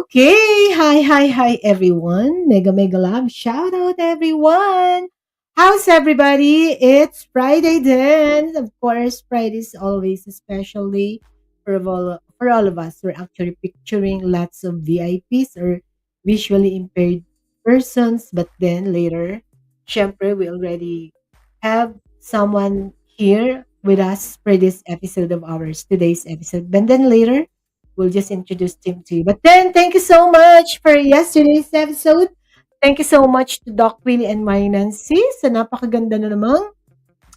Okay. Hi, everyone. Mega, mega love. Shout out, everyone. How's everybody? It's Friday then. Of course, Friday is always a special day for all of us. We're actually picturing lots of VIPs or visually impaired persons. But then later, syempre, we already have someone here with us for this episode of ours, today's episode. But then later, we'll just introduce him to you. But then, thank you so much for yesterday's episode. Thank you so much to Doc Willie and Mary Nancy sa napakaganda na namang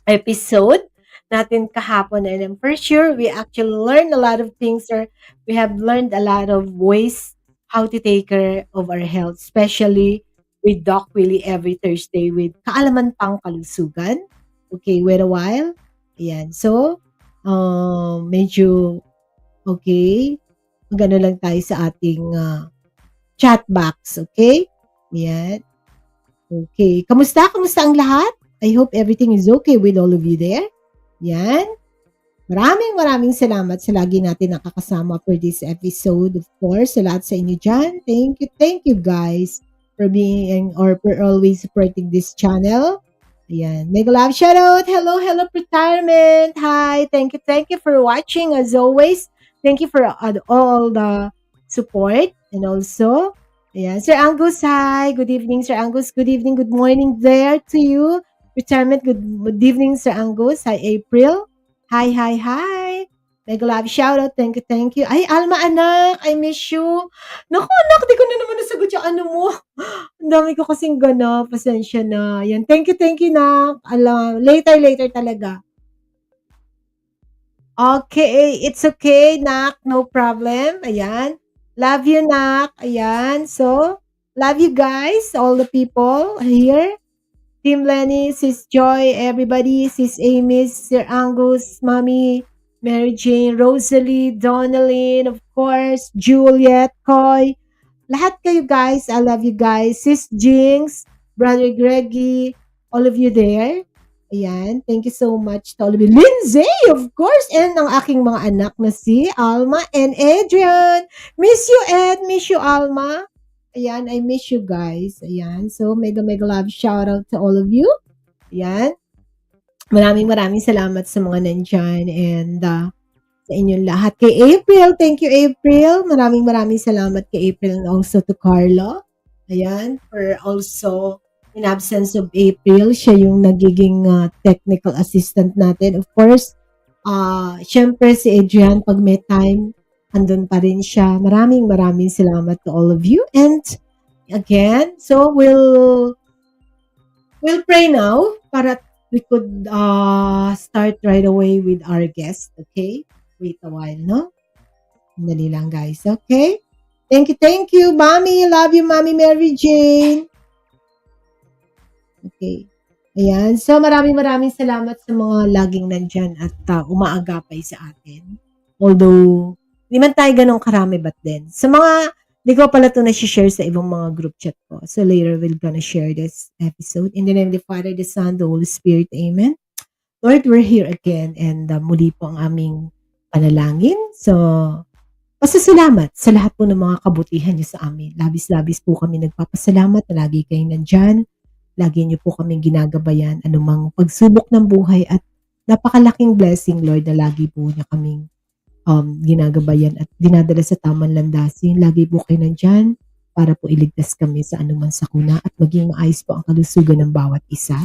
episode natin kahapon. And I'm for sure we actually learned a lot of things, or we have learned a lot of ways how to take care of our health, especially with Doc Willie every Thursday with Kaalaman Pang Kalusugan. Okay, wait a while. Ayan. So, medyo okay. Magano lang tayo sa ating chat box, okay? Yan. Okay. Kamusta? Kamusta ang lahat? I hope everything is okay with all of you there. Yan. Maraming salamat sa lagi natin nakakasama for this episode. Of course, sa lahat sa inyo dyan. Thank you guys for being or for always supporting this channel. Ayan. Mega love shoutout. Hello, retirement. Hi. Thank you for watching as always. Thank you for all the support. And also, ayan, Sir Angus, hi. Good evening, Sir Angus. Good evening, good morning there to you. Retirement, good evening, Sir Angus. Hi, April. Hi. Mega love shoutout. Thank you. Ay, Alma, anak. I miss you. Naku, anak, di ko na naman nasagot yung ano mo. Ang dami ko kasing gana. Pasensya na. Yan. Thank you, nak. Alam, later talaga. Okay, it's okay, nak. No problem. Ayan. Love you, nak. Ayan. So, love you guys, all the people here. Team Leny, Sis Joy, everybody, Sis Amy, Sir Angus, Mommy, Mary Jane, Rosalie, Donalyn, of course, Juliet, Coy. Lahat kayo guys, I love you guys. Sis Jinx, Brother Greggy, all of you there. Ayan, thank you so much to all of you. Lindsay, of course, and ang aking mga anak na si Alma and Adrian. Miss you, Ed. Miss you, Alma. Ayan, I miss you guys. Ayan, so mega love shout out to all of you. Ayan. Maraming salamat sa mga nandyan and sa inyong lahat. Kay April, thank you April. Maraming salamat kay April and also to Carlo. Ayan, for also in absence of April, siya yung nagiging technical assistant natin. Of course, syempre si Adrian, pag may time, andun pa rin siya. Maraming salamat to all of you. And again, so we'll pray now para we could start right away with our guest. Okay? Wait a while, no? Dali lang, guys. Okay? Thank you, Mommy. Love you, Mommy Mary Jane. Okay. Ayan. So, maraming salamat sa mga laging nandyan at umaagapay sa atin. Although, hindi man tayo ganun karami, but then, sa mga, di ko pala ito na-share sa ibang mga group chat ko. So, later, we're gonna share this episode. In the name of the Father, the Son, the Holy Spirit. Amen. Lord, we're here again and muli po ang aming panalangin. So, pasasalamat sa lahat po ng mga kabutihan niyo sa amin. Labis-labis po kami nagpapasalamat na lagi kayong nandiyan. Lagi niyo po kaming ginagabayan anumang pagsubok ng buhay at napakalaking blessing, Lord, na lagi po niya kaming ginagabayan at dinadala sa tamang landasin. Lagi po kayo nandiyan para po iligtas kami sa anumang sakuna at maging maayos po ang kalusugan ng bawat isa.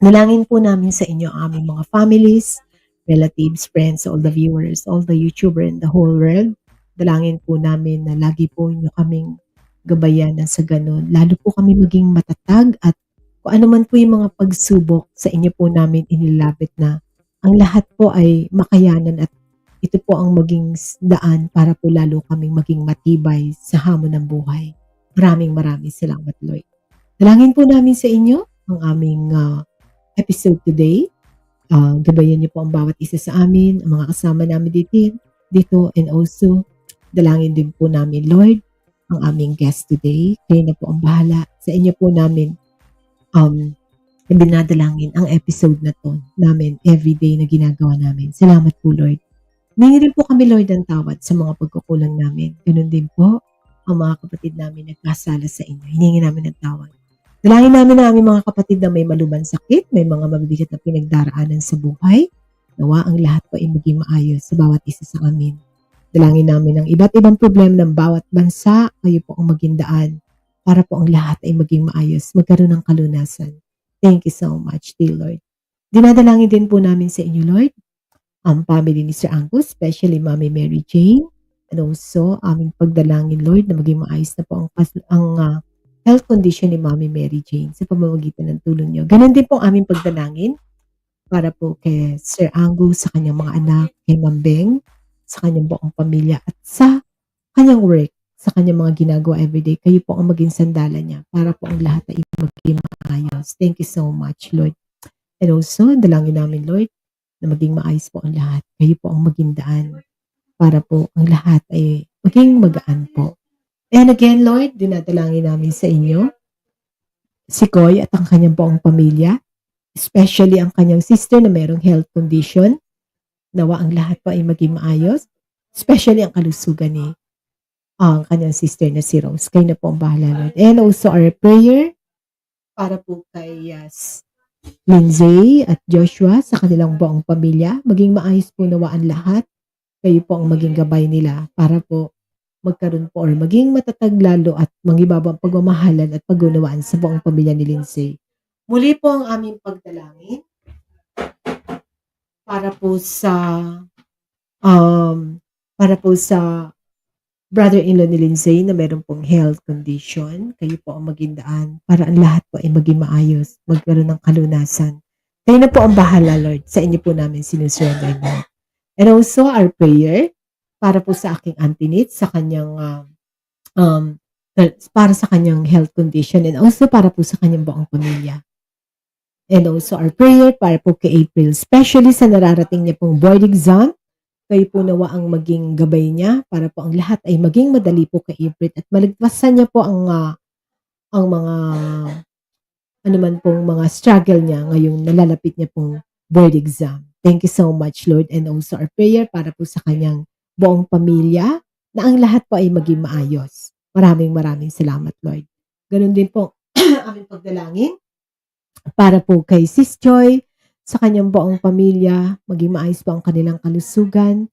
Nalangin po namin sa inyo ang aming mga families, relatives, friends, all the viewers, all the YouTuber in the whole world. Dalangin po namin na lagi po inyo kaming gabayan na sa ganun. Lalo po kami maging matatag at kung ano man po yung mga pagsubok sa inyo po namin inilapit na ang lahat po ay makayanan at ito po ang maging daan para po lalo kaming maging matibay sa hamon ng buhay. Maraming maraming salamat, Lord. Dalangin po namin sa inyo ang aming episode today. Gabayan niyo po ang bawat isa sa amin, ang mga kasama namin dito and also dalangin din po namin, Lord, ang aming guest today. Kayo na po ang bahala. Sa inyo po namin binadalangin ang episode na to namin everyday na ginagawa namin. Salamat po, Lord. Humingi rin po kami, Lord, ng tawad sa mga pagkukulang namin. Ganun din po ang mga kapatid namin nagkasala sa inyo. Hiningi namin ng tawad. Dalangin namin na aming mga kapatid na may malubhang sakit, may mga mabibigat na pinagdaraanan sa buhay. Nawa ang lahat po ay maging maayos sa bawat isa sa amin. Dalangin namin ang iba't ibang problema ng bawat bansa. Kayo po ang maging daan para po ang lahat ay maging maayos, magkaroon ng kalunasan. Thank you so much, dear Lord. Dinadalangin din po namin sa inyo, Lord, ang family ni Sir Angus, especially Mommy Mary Jane, and also aming pagdalangin, Lord, na maging maayos na po ang health condition ni Mommy Mary Jane sa pamamagitan ng tulong niyo. Ganon din po ang aming pagdalangin para po kay Sir Angus, sa kanyang mga anak, kay Ma'am Beng, sa kanyang buong pamilya, at sa kanyang work, sa kanyang mga ginagawa everyday. Kayo po ang maging sandalan niya para po ang lahat ay maging maayos. Thank you so much, Lord. And also, dalangin namin, Lord, na maging maayos po ang lahat. Kayo po ang maging daan para po ang lahat ay maging magaan po. And again, Lord, dinadalangin namin sa inyo si Koy at ang kanyang buong pamilya, especially ang kanyang sister na mayroong health condition. Nawa ang lahat po ay maging maayos, especially ang kalusugan ni ang kanyang sister na si Rose. Kayo na po ang bahala, Lord. And also our prayer para po kay Lindsay at Joshua sa kanilang buong pamilya. Maging maayos po nawa ang lahat. Kayo po ang maging gabay nila para po magkaroon po or maging matatag lalo at mangibabang pagmamahalan at pag-unawaan sa buong pamilya ni Lindsay. Muli po ang aming pagdalangin para po sa brother-in-law ni Lindsay na meron pong health condition. Kayo po ang maging daan para ang lahat po ay maging maayos, magkaroon ng kalunasan. Kayo na po ang bahala, Lord. Sa inyo po namin sinusurrender, Lord. And also our prayer para po sa aking auntie sa kanyang para sa kanyang health condition and also para po sa kanyang buong pamilya. And also our prayer para po kay April, especially sa nararating niya pong board exam. Kayo po nawa ang maging gabay niya para po ang lahat ay maging madali po kay April at malagpasan niya po ang mga anuman pong mga struggle niya ngayong nalalapit niya pong board exam. Thank you so much, Lord. And also our prayer para po sa kanyang buong pamilya na ang lahat po ay maging maayos. Maraming salamat, Lord. Ganun din po aming pagdalangin para po kay Sis Joy, sa kanyang buong pamilya, maging maayos po ang kanilang kalusugan.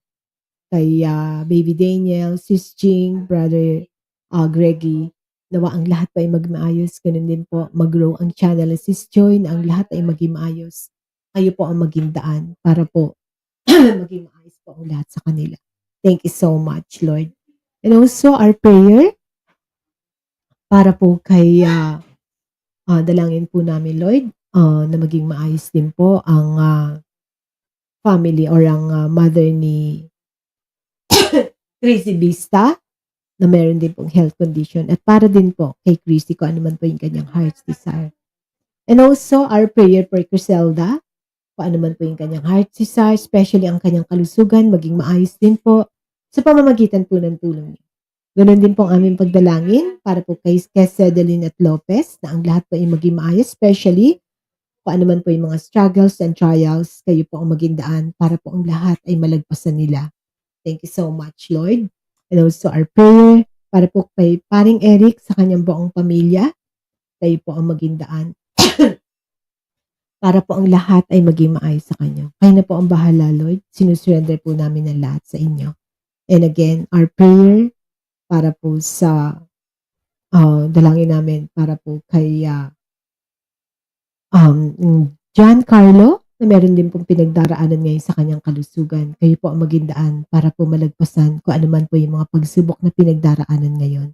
Kay Baby Daniel, Sis Jing, Brother Greggy, nawa ang lahat pa ay magmaayos. Ganun din po, mag-grow ang channel ng Sis Joy na ang lahat ay maging maayos. Kayo po ang maging daan para po maging maayos po ang lahat sa kanila. Thank you so much, Lord. And also our prayer para po kay dalangin po namin, Lord, na maging maayos din po ang family or ang mother ni Chrissy Vista na meron din pong health condition at para din po kay Chrissy kung ano man po yung kanyang heart's desire. And also our prayer for Criselda, kung ano man po yung kanyang heart's desire, especially ang kanyang kalusugan, maging maayos din po sa pamamagitan po ng tulong niya. Ganon din po ang aming pagdalangin para po kay Cedeline at Lopez na ang lahat po ay maging maayos, especially kung ano man po yung mga struggles and trials, kayo po ang maging daan para po ang lahat ay malagpasan nila. Thank you so much, Lord. And also our prayer para po kay paring Eric sa kanyang buong pamilya. Kayo po ang maging daan para po ang lahat ay maging maayos sa kanya. Kayo na po ang bahala, Lord. Sinusurrender po namin ang lahat sa inyo. And again, our prayer para po sa dalangin namin para po kay John Carlo na meron din pong pinagdaraanan ngayon sa kanyang kalusugan. Kayo po ang maging daan para po malagpasan kung ano man po yung mga pagsubok na pinagdaraanan ngayon.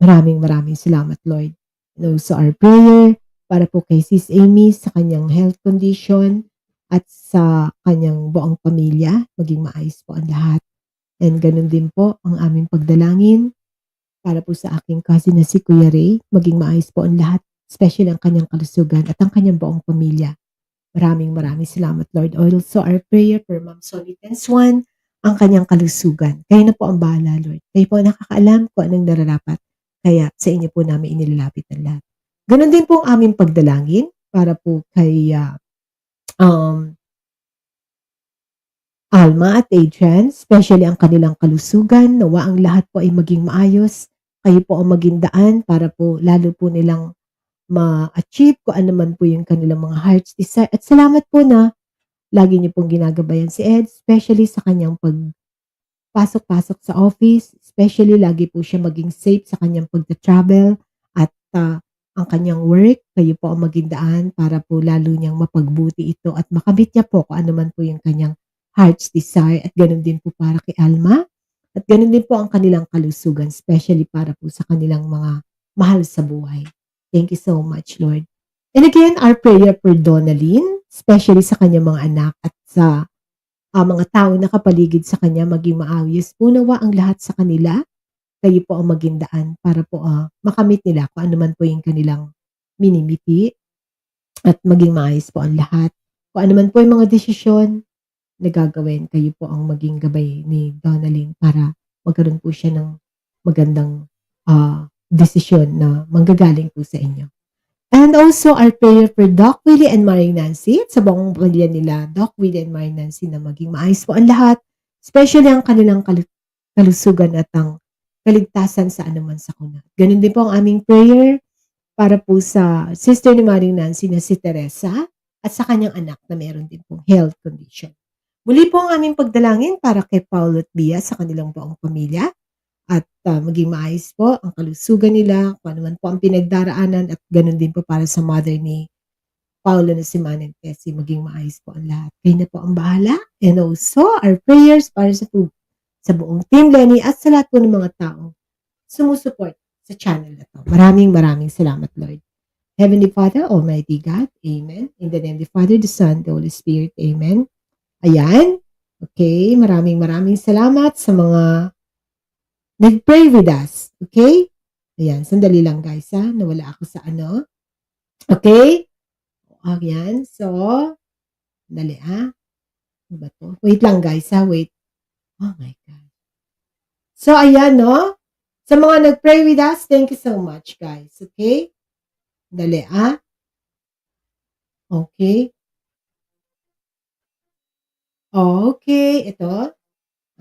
Maraming salamat, Lord. And also our prayer para po kay Sis Amy sa kanyang health condition at sa kanyang buong pamilya. Maging maayos po ang lahat. And ganun din po ang aming pagdalangin para po sa aking cousin na si Kuya Ray. Maging maayos po ang lahat, especially ang kanyang kalusugan at ang kanyang buong pamilya. Maraming salamat, Lord. Also our prayer for Ma'am Solly Tenswan, ang kanyang kalusugan. Kayo na po ang bahala, Lord. Kayo po ang nakakaalam kung anong nararapat. Kaya sa inyo po namin inilalapit ang lahat. Ganon din po ang aming pagdalangin para po kay Alma at Adrian, especially ang kanilang kalusugan. Nawa ang lahat po ay maging maayos. Kayo po ang maging daan para po lalo po nilang ma-achieve kung ano man po yung kanilang mga heart's desire. At salamat po na lagi niyo pong ginagabayan si Ed, especially sa kanyang pagpasok-pasok sa office, especially lagi po siya maging safe sa kanyang pagta-travel at ang kanyang work. Kayo po ang maging daan para po lalo niyang mapagbuti ito at makamit niya po kung ano man po yung kanyang heart's desire at ganun din po para kay Alma at ganun din po ang kanilang kalusugan, especially para po sa kanilang mga mahal sa buhay. Thank you so much, Lord. And again, our prayer for Donalyn, especially sa kanyang mga anak at sa mga tao na kapaligid sa kanya, maging maayos po nawa ang lahat sa kanila. Kayo po ang maging daan para po makamit nila kung ano man po yung kanilang minimiti at maging maayos po ang lahat. Kung ano man po yung mga desisyon na gagawin, kayo po ang maging gabay ni Donalyn para magkaroon po siya ng magandang desisyon na manggagaling po sa inyo. And also our prayer for Doc Willie and Maring Nancy at sa buong pamilya nila, Doc Willie and Maring Nancy, na maging maayos po ang lahat, especially ang kanilang kalusugan at ang kaligtasan sa anuman sakuna. Ganun din po ang aming prayer para po sa sister ni Maring Nancy na si Teresa at sa kanyang anak na meron din pong health condition. Muli po ang aming pagdalangin para kay Paul at Bia sa kanilang buong pamilya at maging maayos po ang kalusugan nila, kung ano man po ang pinagdaraanan at ganun din po para sa mother ni Paolo na si Manen Tessie, maging maayos po ang lahat. Kayo na po ang bahala. And also our prayers para sa buong Team Leny at sa lahat po ng mga tao sumusuport sa channel na to. Maraming salamat, Lord. Heavenly Father, Almighty God, Amen. In the name of the Father, the Son, the Holy Spirit, Amen. Ayan. Okay, maraming salamat sa mga nag-pray with us. Okay? Ayan, sandali lang guys nawala ako sa ano. Okay? Ayan, so, dali Ano ba to? Wait lang guys wait. Oh my God. So, ayan no. Sa mga nag-pray with us, thank you so much guys. Okay? Dali Okay. Okay, ito.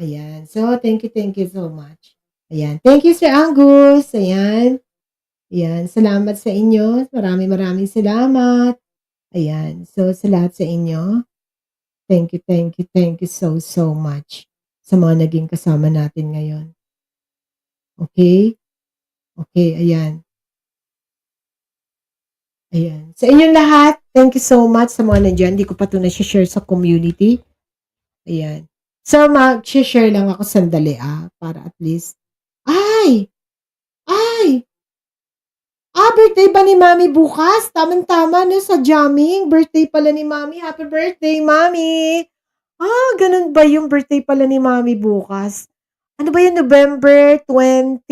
Ayan. So, thank you so much. Ayan. Thank you, Sir Angus. Ayan. Ayan. Salamat sa inyo. Maraming salamat. Ayan. So, sa lahat sa inyo, thank you so much sa mga naging kasama natin ngayon. Okay? Okay, ayan. Ayan. Sa inyong lahat, thank you so much sa mga nandiyan. Hindi ko pa ito na-share sa community. Ayan. So, mag-share lang ako sandali para at least. Ay! Birthday ba ni Mami bukas? Tamang-tama no, sa jamming. Birthday pala ni Mami. Happy birthday, Mami! Ganun ba yung birthday pala ni Mami bukas? Ano ba yun, November 20?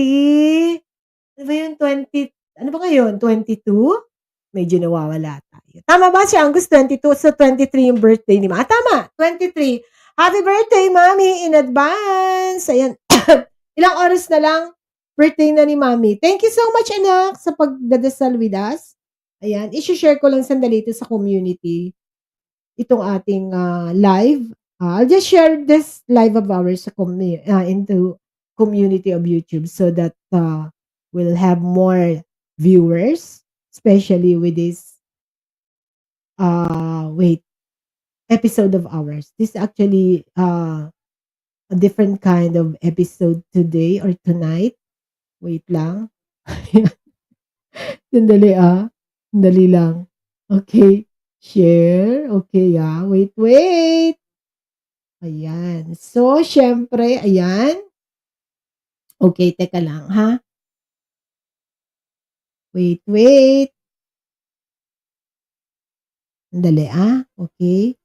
Ano ba yun, 20? Ano ba ngayon, 22? Medyo nawawala tayo. Tama ba siya? Angus 22, so 23 yung birthday ni Mami. Tama, 23. Happy birthday, Mami, in advance. Ayan. Ilang oras na lang, birthday na ni Mami. Thank you so much, anak, sa pagdadasal with us. Ayan, isi-share ko lang sandali ito sa community. Itong ating live. I'll just share this live of ours into community of YouTube so that we'll have more viewers, especially with this wait episode of ours. This actually a different kind of episode today or tonight. Wait lang. Sandali Sandali lang. Okay. Share. Okay, Wait, wait. Ayan. So, syempre, ayan. Okay, teka lang, ha? Wait, wait. Sandali, Okay.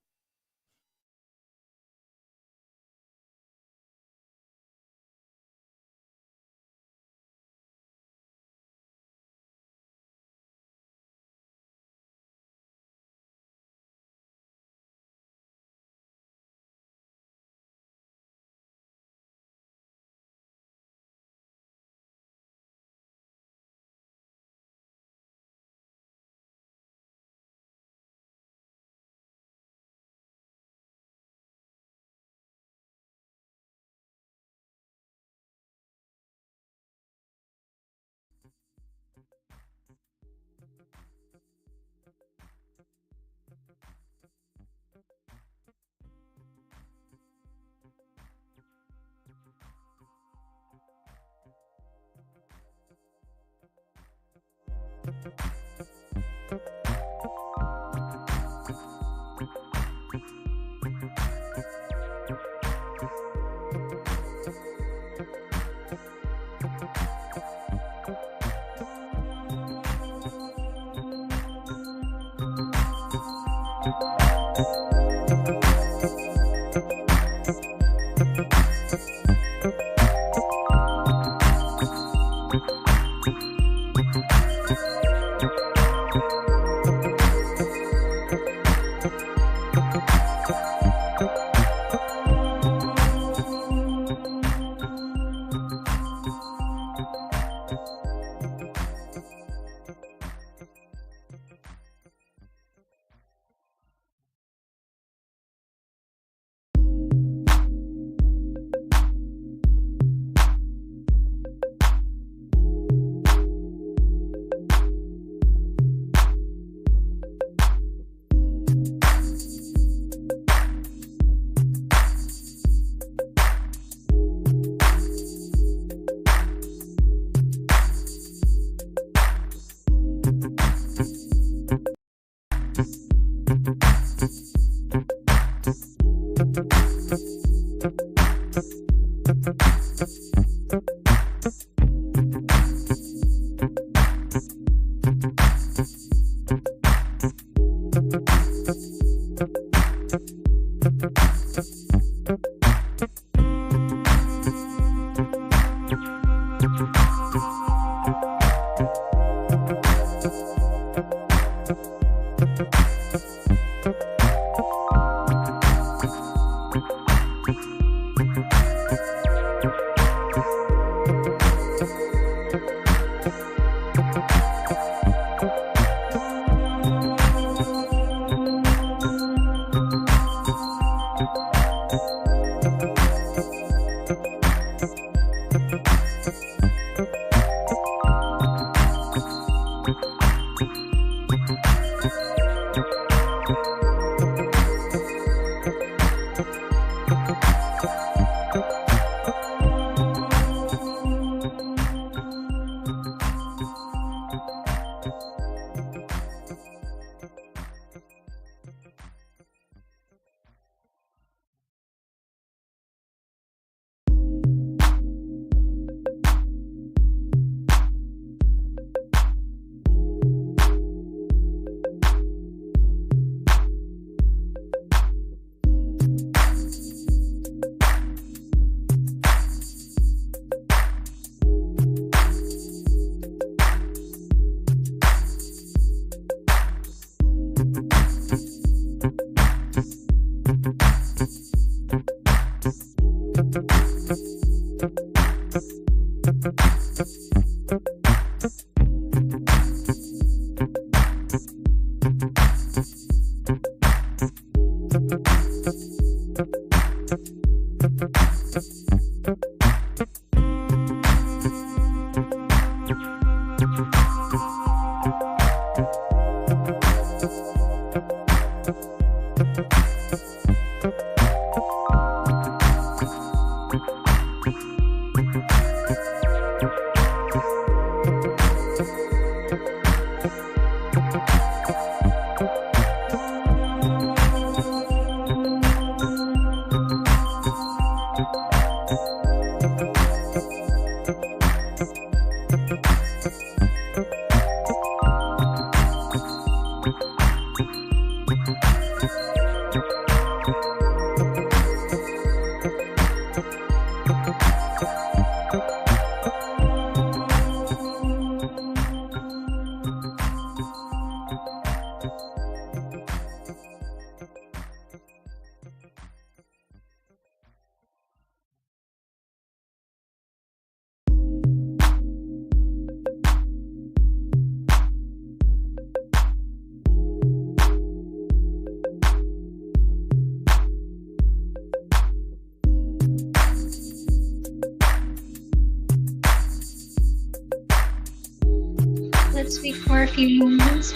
Let's wait for a few moments.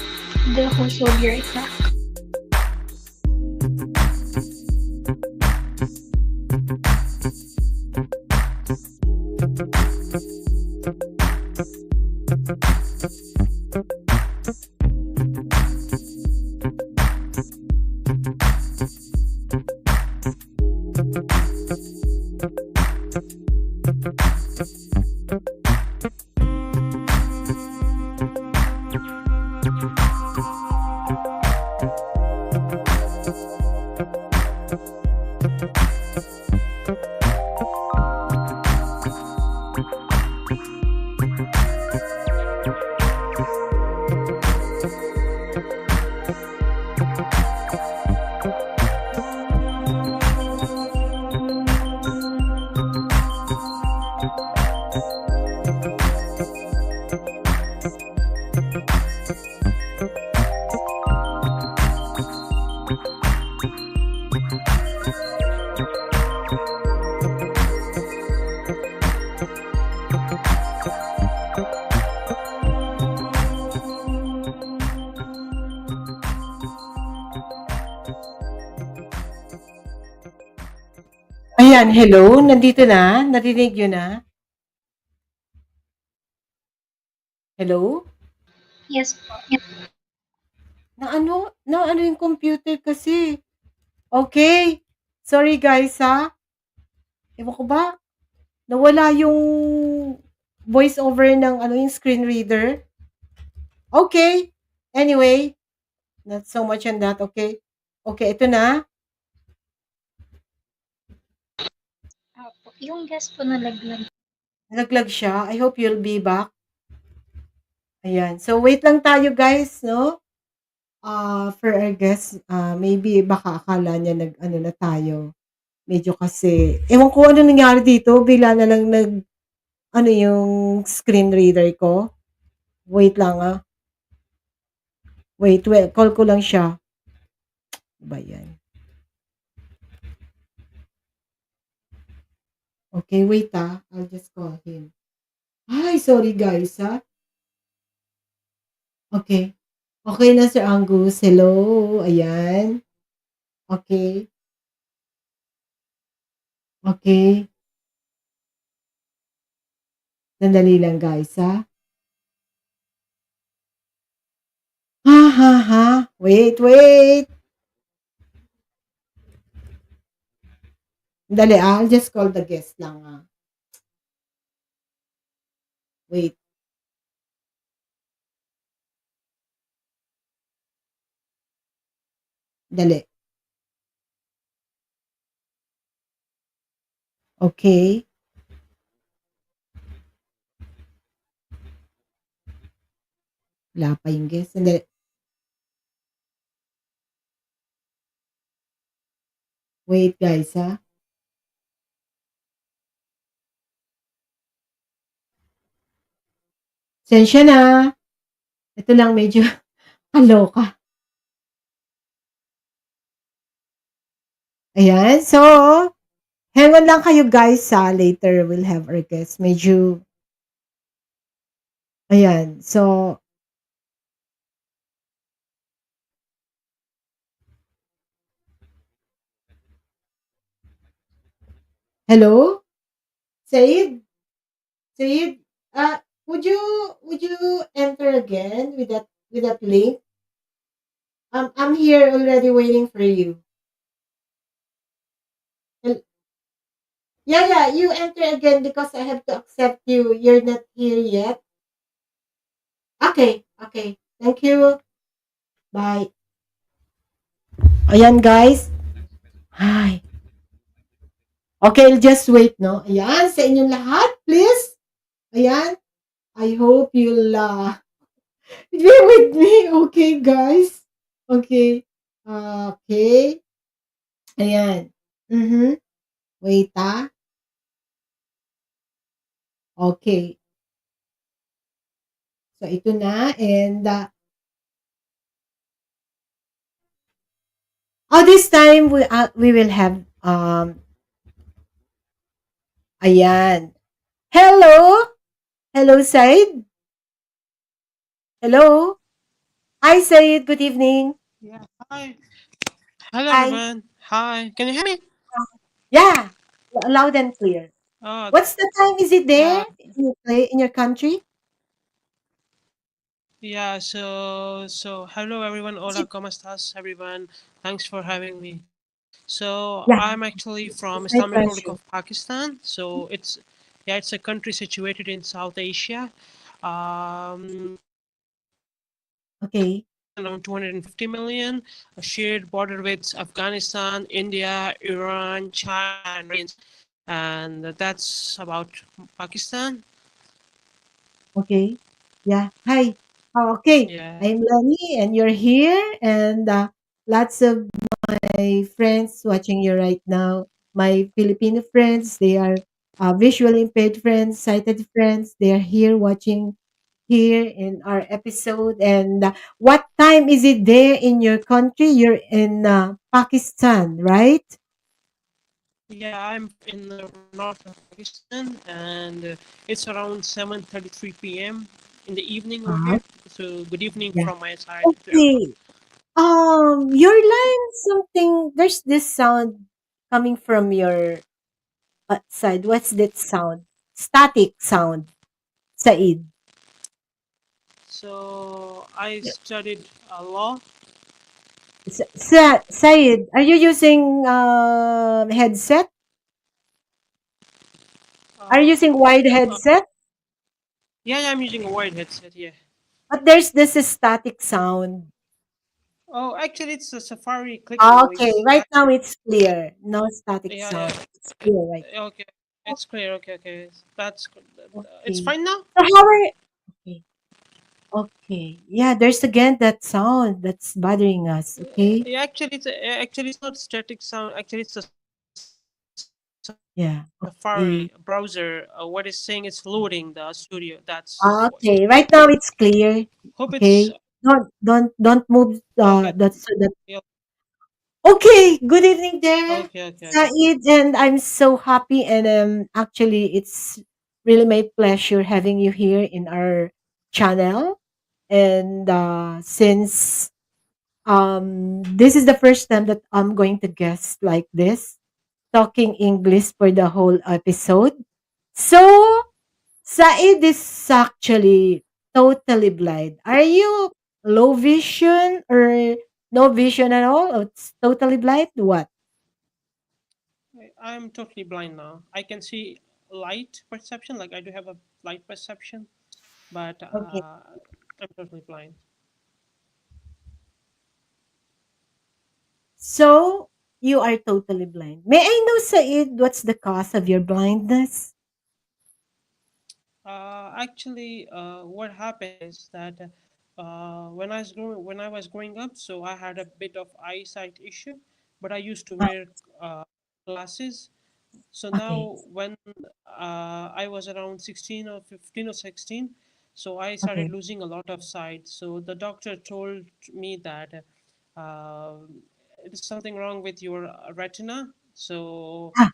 The host will be right back. Ayan, hello, nandito na? Narinig niyo na? Hello? Yes po. Na ano yung computer kasi. Okay. Sorry guys ha. Ewan ko ba, nawala yung voice over ng ano yung screen reader. Okay. Anyway, not so much on that, okay? Okay, ito na. Opo. Yung guest po nalaglag. Nalaglag siya. I hope you'll be back. Ayan. So, wait lang tayo guys, no? For our guest, maybe baka akala niya nag-ano na tayo. Medyo kasi, ewan ko ano nangyari dito. Bigla na lang ano yung screen reader ko. Wait lang ah. Wait, call ko lang siya. Ano ba yan? Okay, wait ah. I'll just call him. Ay, sorry guys ha. Okay. Okay na Sir Angus. Hello. Ayan. Okay. Okay. Sandali lang guys ha. Ha. Wait. Dali ah. I'll just call the guest lang ah. Wait. Dali. Okay. Wala pa yung guest. Sandali. Wait guys ha. Sensya na. Ito lang medyo kaloka. Ayan. So, hang on lang kayo guys ha. Later we'll have our guest. Medyo, ayan. So, hello? Said? Said? Would you enter again with that link? I'm here already waiting for you. Hel- Yeah, you enter again because I have to accept you. You're not here yet. Okay. Thank you. Bye. Ayan guys. Hi. Okay, I'll just wait, no? Ayan, sa inyong lahat, please. Ayan, I hope you'll be with me. Okay, guys. Okay. Okay. Ayan. Mhm. Wait, ah. Okay. So, ito na. And, this time, we will have, ayan. Hello? Hello, Said? Hello? Hi, Said. Good evening. Yeah, hi. Hello, Hi. everyone. Hi. Can you hear me? Yeah. Loud and clear. Oh, What's the time is it there yeah, in your country? yeah. So hello, everyone. Is Hola, it, ¿cómo estás, everyone? Thanks for having me. So yeah, I'm actually from it's my Islamic Republic pleasure. of Pakistan. So it's a country situated in South Asia. Okay. Around 250 million, a shared border with Afghanistan, India, Iran, China, and regions. And that's about Pakistan. Okay. Yeah. Hi. Oh, okay. Yeah. I'm Leny and you're here and lots of my friends watching you right now. My Filipino friends, they are visually impaired friends, sighted friends. They are here watching here in our episode. And what time is it there in your country? You're in Pakistan, right? Yeah, I'm in the north of Pakistan, and it's around 7:33 p.m. in the evening over Ah, here. So good evening yeah. from my side to everyone. Okay. Your line something. There's this sound coming from your side. What's that sound? Static sound, Said. So I studied law. Said, are you using headset? Are you Uh, using wide uh, headset? yeah, I'm using a wide headset. Yeah. But there's this static sound. Oh, actually, it's a Safari click Okay, noise. right now it's clear. No static Yeah, sound. yeah. It's clear right. Okay, it's clear. Okay, okay. That's it's Okay. fine now. So how are you? Okay. Okay. Yeah, there's again that sound that's bothering us. Okay. Yeah, actually it's not static sound. Actually, it's a Safari browser. Yeah. What is saying Okay. it's loading the studio. That's the voice. Okay. Right now it's clear. Hope it's Okay. Don't move okay. that's so that Yeah, okay. Good evening there, okay, okay, okay. Said, and I'm so happy and actually it's really my pleasure having you here in our channel. And since this is the first time that I'm going to guest like this, talking English for the whole episode. So Said is actually totally blind. Are you low vision or no vision at all? Or it's totally blind? What? I'm totally blind now. I can see light perception. Like I do have a light perception, but Okay. I'm totally blind. So you are totally blind. May I know, Said, what's the cause of your blindness? Actually, what happened is that when I was growing up, so I had a bit of eyesight issue, but I used to Ah, wear glasses. So okay. now, when I was around 16 or 15 or 16, so I started Okay. losing a lot of sight. So the doctor told me that uh, it is something wrong with your retina. So, Ah,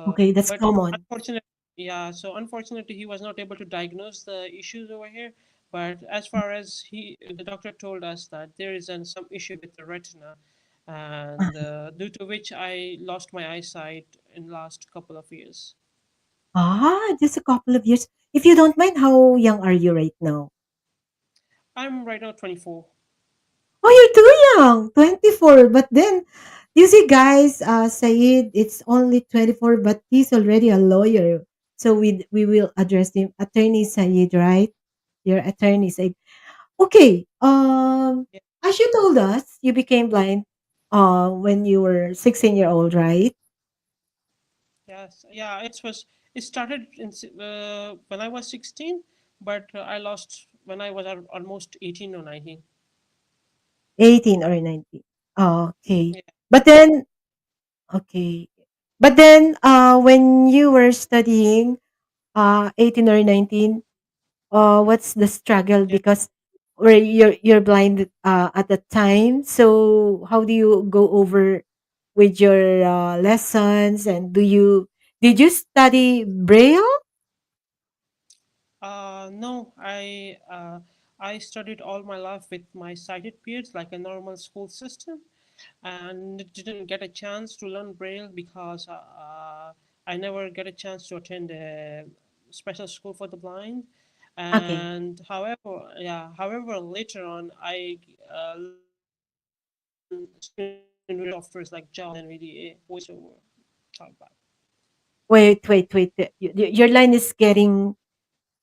okay. That's but common. unfortunately, yeah. So unfortunately, he was not able to diagnose the issues over here. But as far as the doctor told us that there is some issue with the retina, and due to which I lost my eyesight in last couple of years. Just a couple of years. If you don't mind, how young are you right now? I'm right now 24. Oh, you're too young, 24. But then, you see, guys, Said, it's only 24, but he's already a lawyer. So we will address him, Attorney Said, right? Your attorney Said. Okay. Yeah, As you told us, you became blind when you were 16-year-old, right? Yes, yeah, it started when I was 16, but I lost when I was almost 18 or 19. 18 or 19. Oh, okay. Yeah, But then, okay. But then, when you were studying, 18 or 19, what's the struggle? yeah. Because where you're blind at the time. So how do you go over with your lessons? And did you study Braille? No, I studied all my life with my sighted peers like a normal school system, and didn't get a chance to learn Braille because I never get a chance to attend a special school for the blind. Okay. And however, later on, I learned screen reader softwares like JAWS and NVDA voiceover talkback. Wait. Your line is getting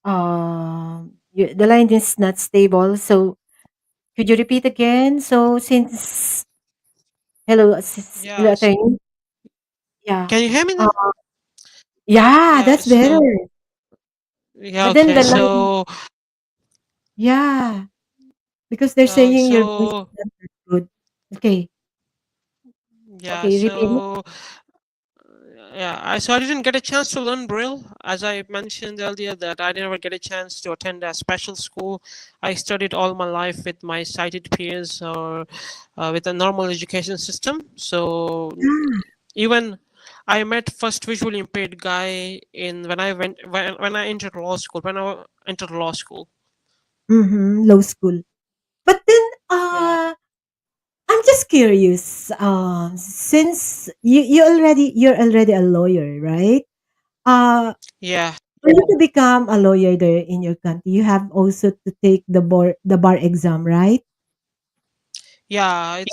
the line is not stable. So could you repeat again? So since hello, hello, Yeah, attorney. Yeah. can you hear me Uh, now? yeah, Yeah, that's better. so yeah, But then okay. the line, So yeah, because they're saying your voice is so not that good. Okay, yeah, okay, repeat it. yeah, I didn't get a chance to learn Braille, as I mentioned earlier that I never get a chance to attend a special school. I studied all my life with my sighted peers or with a normal education system. So even I met first visually impaired guy in when I entered law school. When I entered law school, Mm-hmm, low school. But then, yeah, I'm just curious. Since you're already a lawyer, right? Uh, yeah, for you to become a lawyer there in your country, you have also to take the bar exam, right? yeah.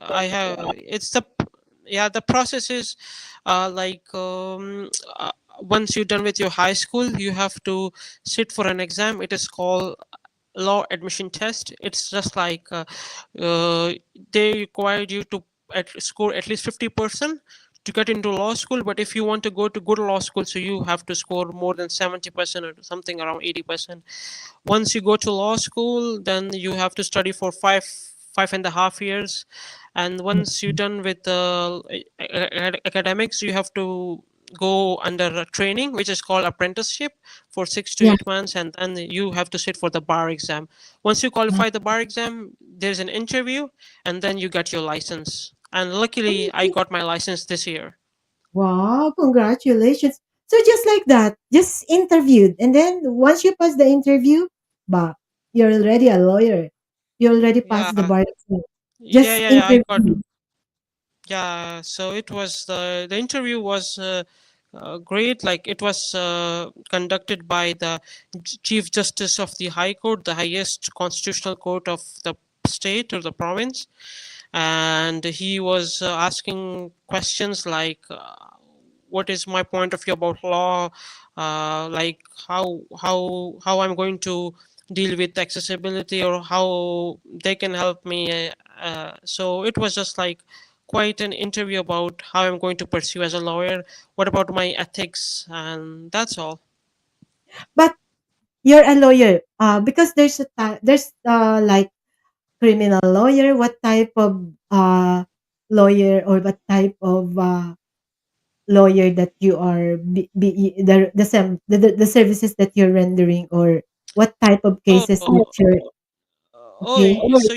I have it's the yeah the process is like once you're done with your high school, you have to sit for an exam. It is called law admission test. It's just like uh, they require you to score at least 50% to get into law school. But if you want to go to good law school, so you have to score more than 70% or something around 80%. Once you go to law school, then you have to study for five and a half years, and once you're done with academics, you have to go under a training which is called apprenticeship for six to Yeah. 8 months, and then you have to sit for the bar exam. Once you qualify the bar exam, there's an interview, and then you get your license. And luckily I got my license this year. Wow, congratulations. So just like that, just interviewed. And then once you pass the interview, bah, you're already a lawyer. You already passed the Yeah, bar exam. Just yeah, I got. interview. Yeah, so it was the interview was great. Like it was conducted by the Chief Justice of the High Court, the highest constitutional court of the state or the province, and he was asking questions like, "What is my point of view about law? Like how I'm going to deal with accessibility, or how they can help me." So it was just like quite an interview about how I'm going to pursue as a lawyer, what about my ethics, and that's all. But you're a lawyer. Because there's like criminal lawyer. What type of lawyer or what type of lawyer that you are the services that you're rendering, or what type of cases that Oh, you're okay. so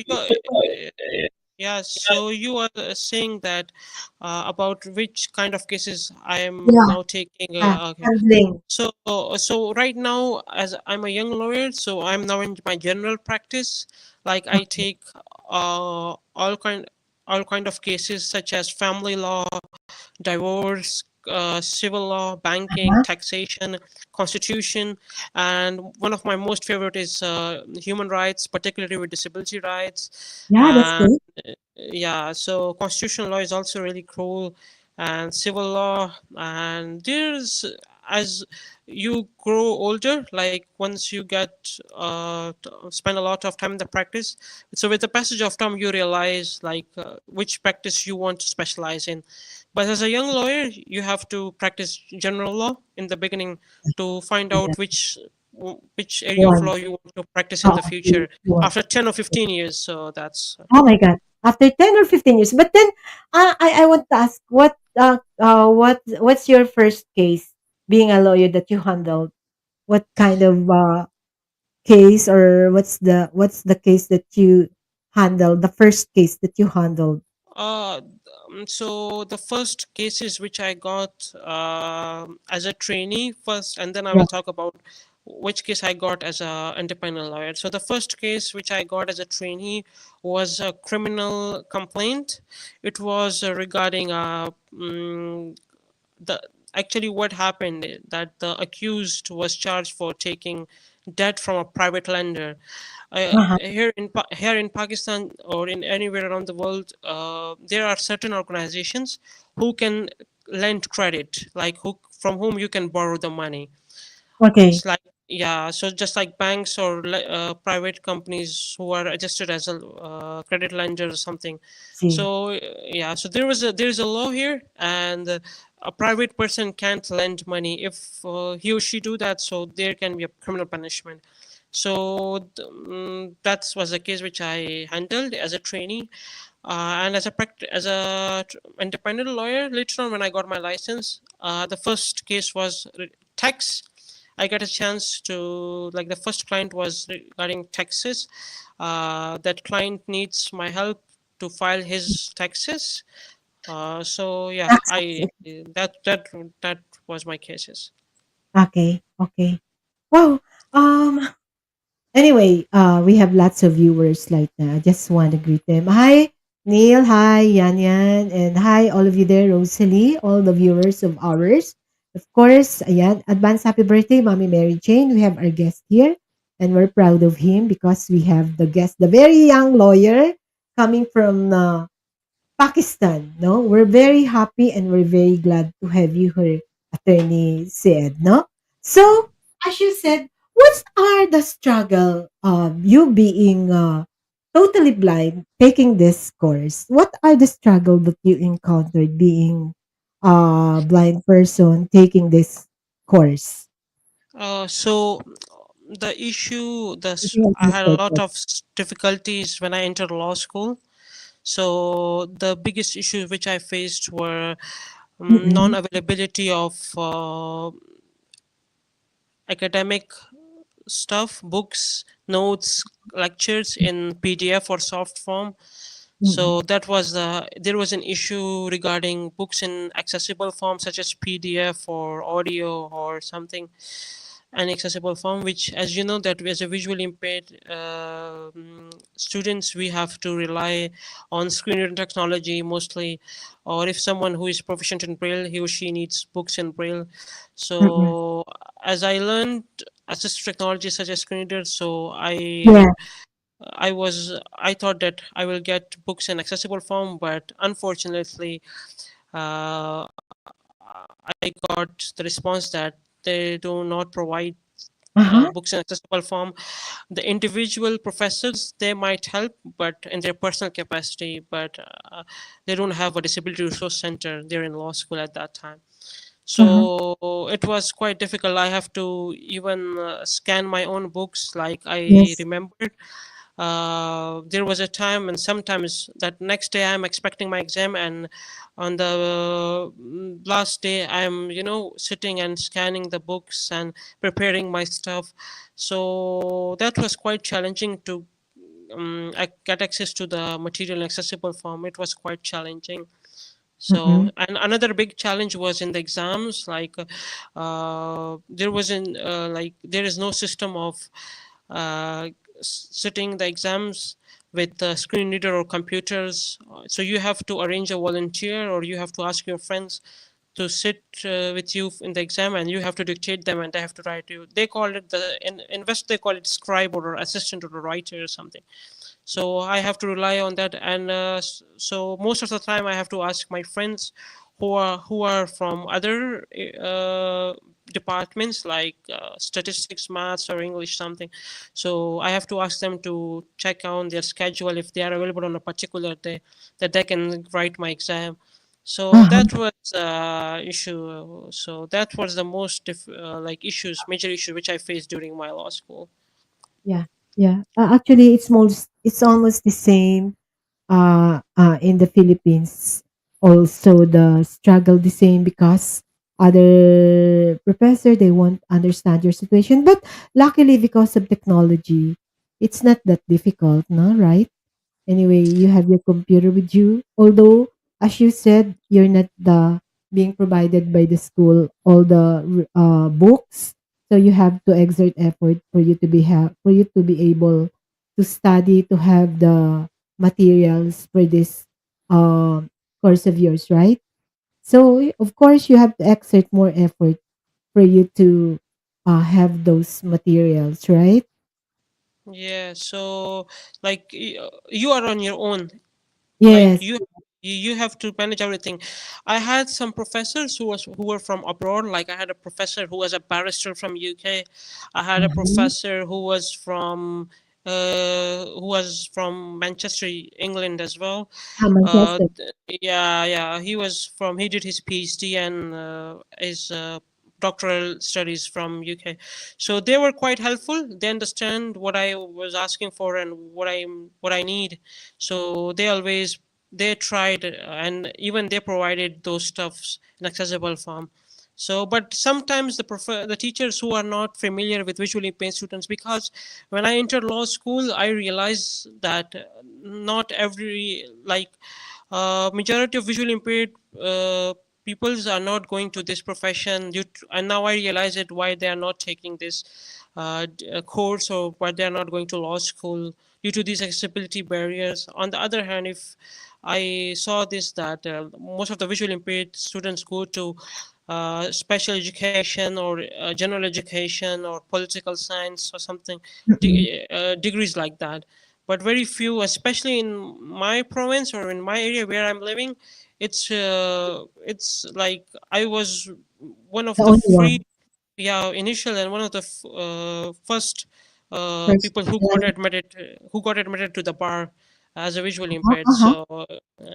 yeah, so you are saying that about which kind of cases I am Yeah, now taking. yeah, Okay. handling. So right now, as I'm a young lawyer, so I'm now in my general practice. Like I Okay. take all kind of cases such as family law, divorce, civil law, banking, Uh-huh. taxation, constitution, and one of my most favorite is human rights, particularly with disability rights. Yeah, that's And good. yeah, so constitutional law is also really cool, and civil law. And there's as you grow older, like once you get spend a lot of time in the practice, so with the passage of time you realize like which practice you want to specialize in. But as a young lawyer, you have to practice general law in the beginning to find Yeah. out which area of One. law you want to practice in Oh, the okay. future One. after 10 or 15 years. So that's Oh my God. After 10 or 15 years. But then I want to ask what's your first case being a lawyer that you handled? What kind of case, or what's the case that you handled, the first case that you handled? Uh, so the first cases which I got as a trainee first, and then I Yeah. will talk about which case I got as a independent lawyer. So the first case which I got as a trainee was a criminal complaint. It was regarding the actually what happened that the accused was charged for taking debt from a private lender. Uh-huh. Here in Pakistan or in anywhere around the world, there are certain organizations who can lend credit, like who from whom you can borrow the money. Okay. It's like, yeah, so just like banks or private companies who are registered as a credit lender or something. See. So yeah, so there's a law here, and a private person can't lend money. If he or she do that, so there can be a criminal punishment. So that was a case which I handled as a trainee, and as a independent lawyer. Later on, when I got my license, the first case was tax. I got a chance to, like, the first client was regarding taxes. That client needs my help to file his taxes. So yeah, Taxes. I that was my cases. Okay. Okay. Wow. Anyway, we have lots of viewers right now. I just want to greet them. Hi, Neil. Hi, Yan Yan. And hi, all of you there, Rosalie, all the viewers of ours. Of course, ayan, advance happy birthday, Mommy Mary Jane. We have our guest here, and we're proud of him because we have the guest, the very young lawyer coming from Pakistan. No, we're very happy and we're very glad to have you here, Attorney said. No, so as you said, what are the struggle of you being totally blind taking this course? What are the struggle that you encountered being a blind person taking this course? So the issue, Taking a I had a master lot course. of difficulties when I entered law school. So the biggest issues which I faced were Mm-mm. non-availability of academic stuff, books, notes, lectures in PDF or soft form. Mm-mm. So there was an issue regarding books in accessible form such as PDF or audio or something, an accessible form, which, as you know, that as a visually impaired students, we have to rely on screen reading technology mostly, or if someone who is proficient in braille, he or she needs books in braille. Mm-mm. So as I learned assistive technology such as screen readers, so Yeah. I thought that I will get books in accessible form, but unfortunately, uh, I got the response that they do not provide Uh-huh. books in accessible form. The individual professors, they might help, but in their personal capacity, but they don't have a disability resource center there in law school at that time. Uh-huh. So it was quite difficult. I have to even scan my own books. Like, I Yes. remembered there was a time, and sometimes that next day I'm expecting my exam, and on the last day I'm, sitting and scanning the books and preparing my stuff. So that was quite challenging to I get access to the material in accessible form. It was quite challenging. So, Mm-mm. and another big challenge was in the exams. Like, there wasn't like there is no system of uh, sitting the exams with the screen reader or computers. So you have to arrange a volunteer, or you have to ask your friends to sit with you in the exam, and you have to dictate them, and they have to write you. They call it in West they call it scribe or assistant or a writer or something. So I have to rely on that, and so most of the time I have to ask my friends who are from other departments, like statistics, maths, or English something. So I have to ask them to check on their schedule if they are available on a particular day, that they can write my exam. So Uh-huh. that was issue. So that was the most like issues, major issue which I faced during my law school. Yeah, yeah. Actually, it's almost the same in the Philippines. Also, the struggle the same because other professor they won't understand your situation. But luckily, because of technology, it's not that difficult, no, right? Anyway, you have your computer with you. Although, as you said, you're not the being provided by the school all the books, so you have to exert effort for you to be able to study to have the materials for this um course of yours, right? So of course you have to exert more effort for you to have those materials, right? Yeah, so like you are on your own. Like Yes. you have to manage everything. I had some professors who were from abroad. Like I had a professor who was a barrister from UK. I had a Mhm. professor who was from Manchester, England as well. Manchester. Yeah, yeah, he did his PhD and his doctoral studies from UK. So they were quite helpful. They understand what I was asking for and what I need. So they tried and even they provided those stuffs in accessible form. So but sometimes the teachers who are not familiar with visually impaired students, because when I entered law school I realized that not every like majority of visually impaired peoples are not going to this profession and now I realize it why they are not taking this course, or why they are not going to law school due to these accessibility barriers. On the other hand, if I saw this that most of the visually impaired students go to special education or general education or political science or something, Mm-mm. degrees like that, but very few, especially in my province or in my area where I'm living. It's like I was one of The the only free, one. yeah, initial and one of the first First people line. who got admitted to the bar as a visually Uh-huh, impaired. uh-huh. So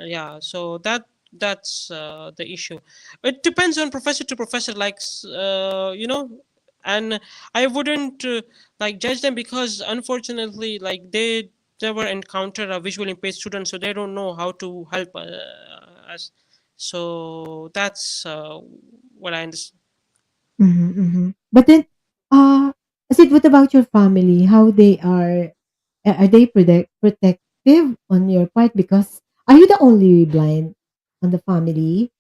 yeah, so that's the issue. It depends on professor to professor, like and I wouldn't like judge them, because unfortunately like they never encounter a visually impaired student, so they don't know how to help us. So that's what I understand. Mhm, mhm. But then, Sid, what about your family? How they are they protective on your part? Because are you the only blind on the family,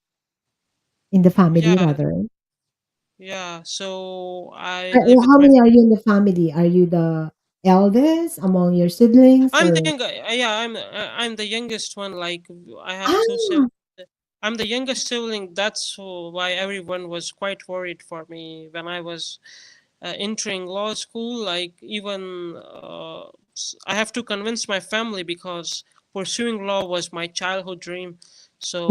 in the family Yeah, rather? yeah. So I live Well, with how my. many are you in the family? Are you the eldest among your siblings I'm the or? young. Yeah, I'm the youngest one. Like I have two Ah, siblings. I'm the youngest sibling. That's why everyone was quite worried for me when I was entering law school. Like even I have to convince my family, because pursuing law was my childhood dream. So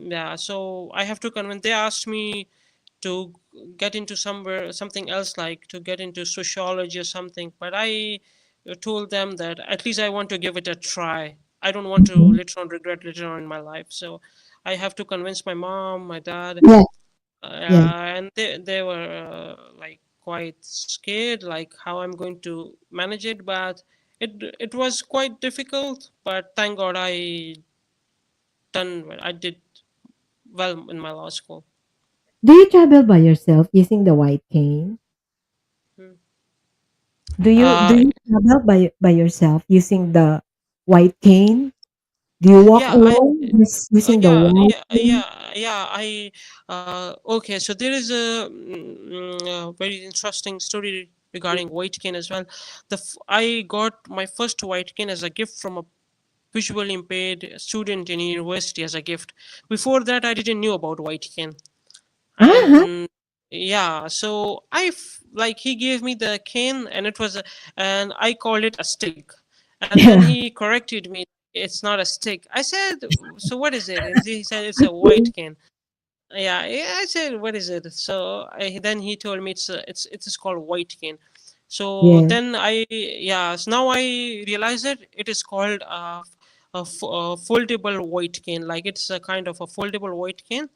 yeah, so I have to convince. They asked me to get into something else, like to get into sociology or something, but I told them that at least I want to give it a try. I don't want to mhm. later on regret later on in my life. So I have to convince my mom, my dad, Yes, yes. and they were like quite scared, like how I'm going to manage it. But it was quite difficult, but thank God I did well in my law school. Do you travel by yourself using the white cane? Hmm. Do uh you travel by yourself using the white cane? Do you walk yeah I alone just using the white cane? I okay. So there is a very interesting story regarding white cane as well. I got my first white cane as a gift from a visually impaired student in university as a gift. Before that, I didn't knew about white cane, Uh-huh. and yeah, so like he gave me the cane, and and I called it a stick, and then Yeah. he corrected me. It's not a stick. I said, so what is it? And he said it's a white Okay. cane. Yeah, yeah, I said, what is it? So then he told me it's called white cane. So Yes. then I yeah, so now I realize it. It is called foldable white cane, like it's a kind of a foldable white cane.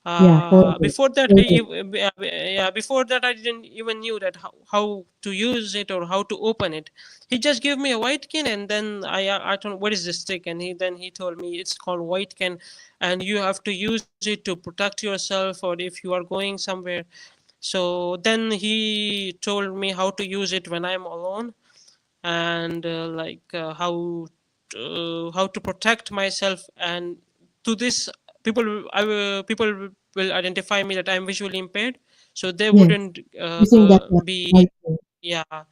Yeah, folded. Before that, Folded. yeah, before that I didn't even knew that how to use it or how to open it. He just gave me a white cane, and then I told him, what is this stick, and he told me it's called white cane, and you have to use it to protect yourself or if you are going somewhere. So then he told me how to use it when I'm alone, and how to protect myself. And to this, people will identify me that I'm visually impaired, so they Yes, wouldn't using that one, be, white thing. yeah.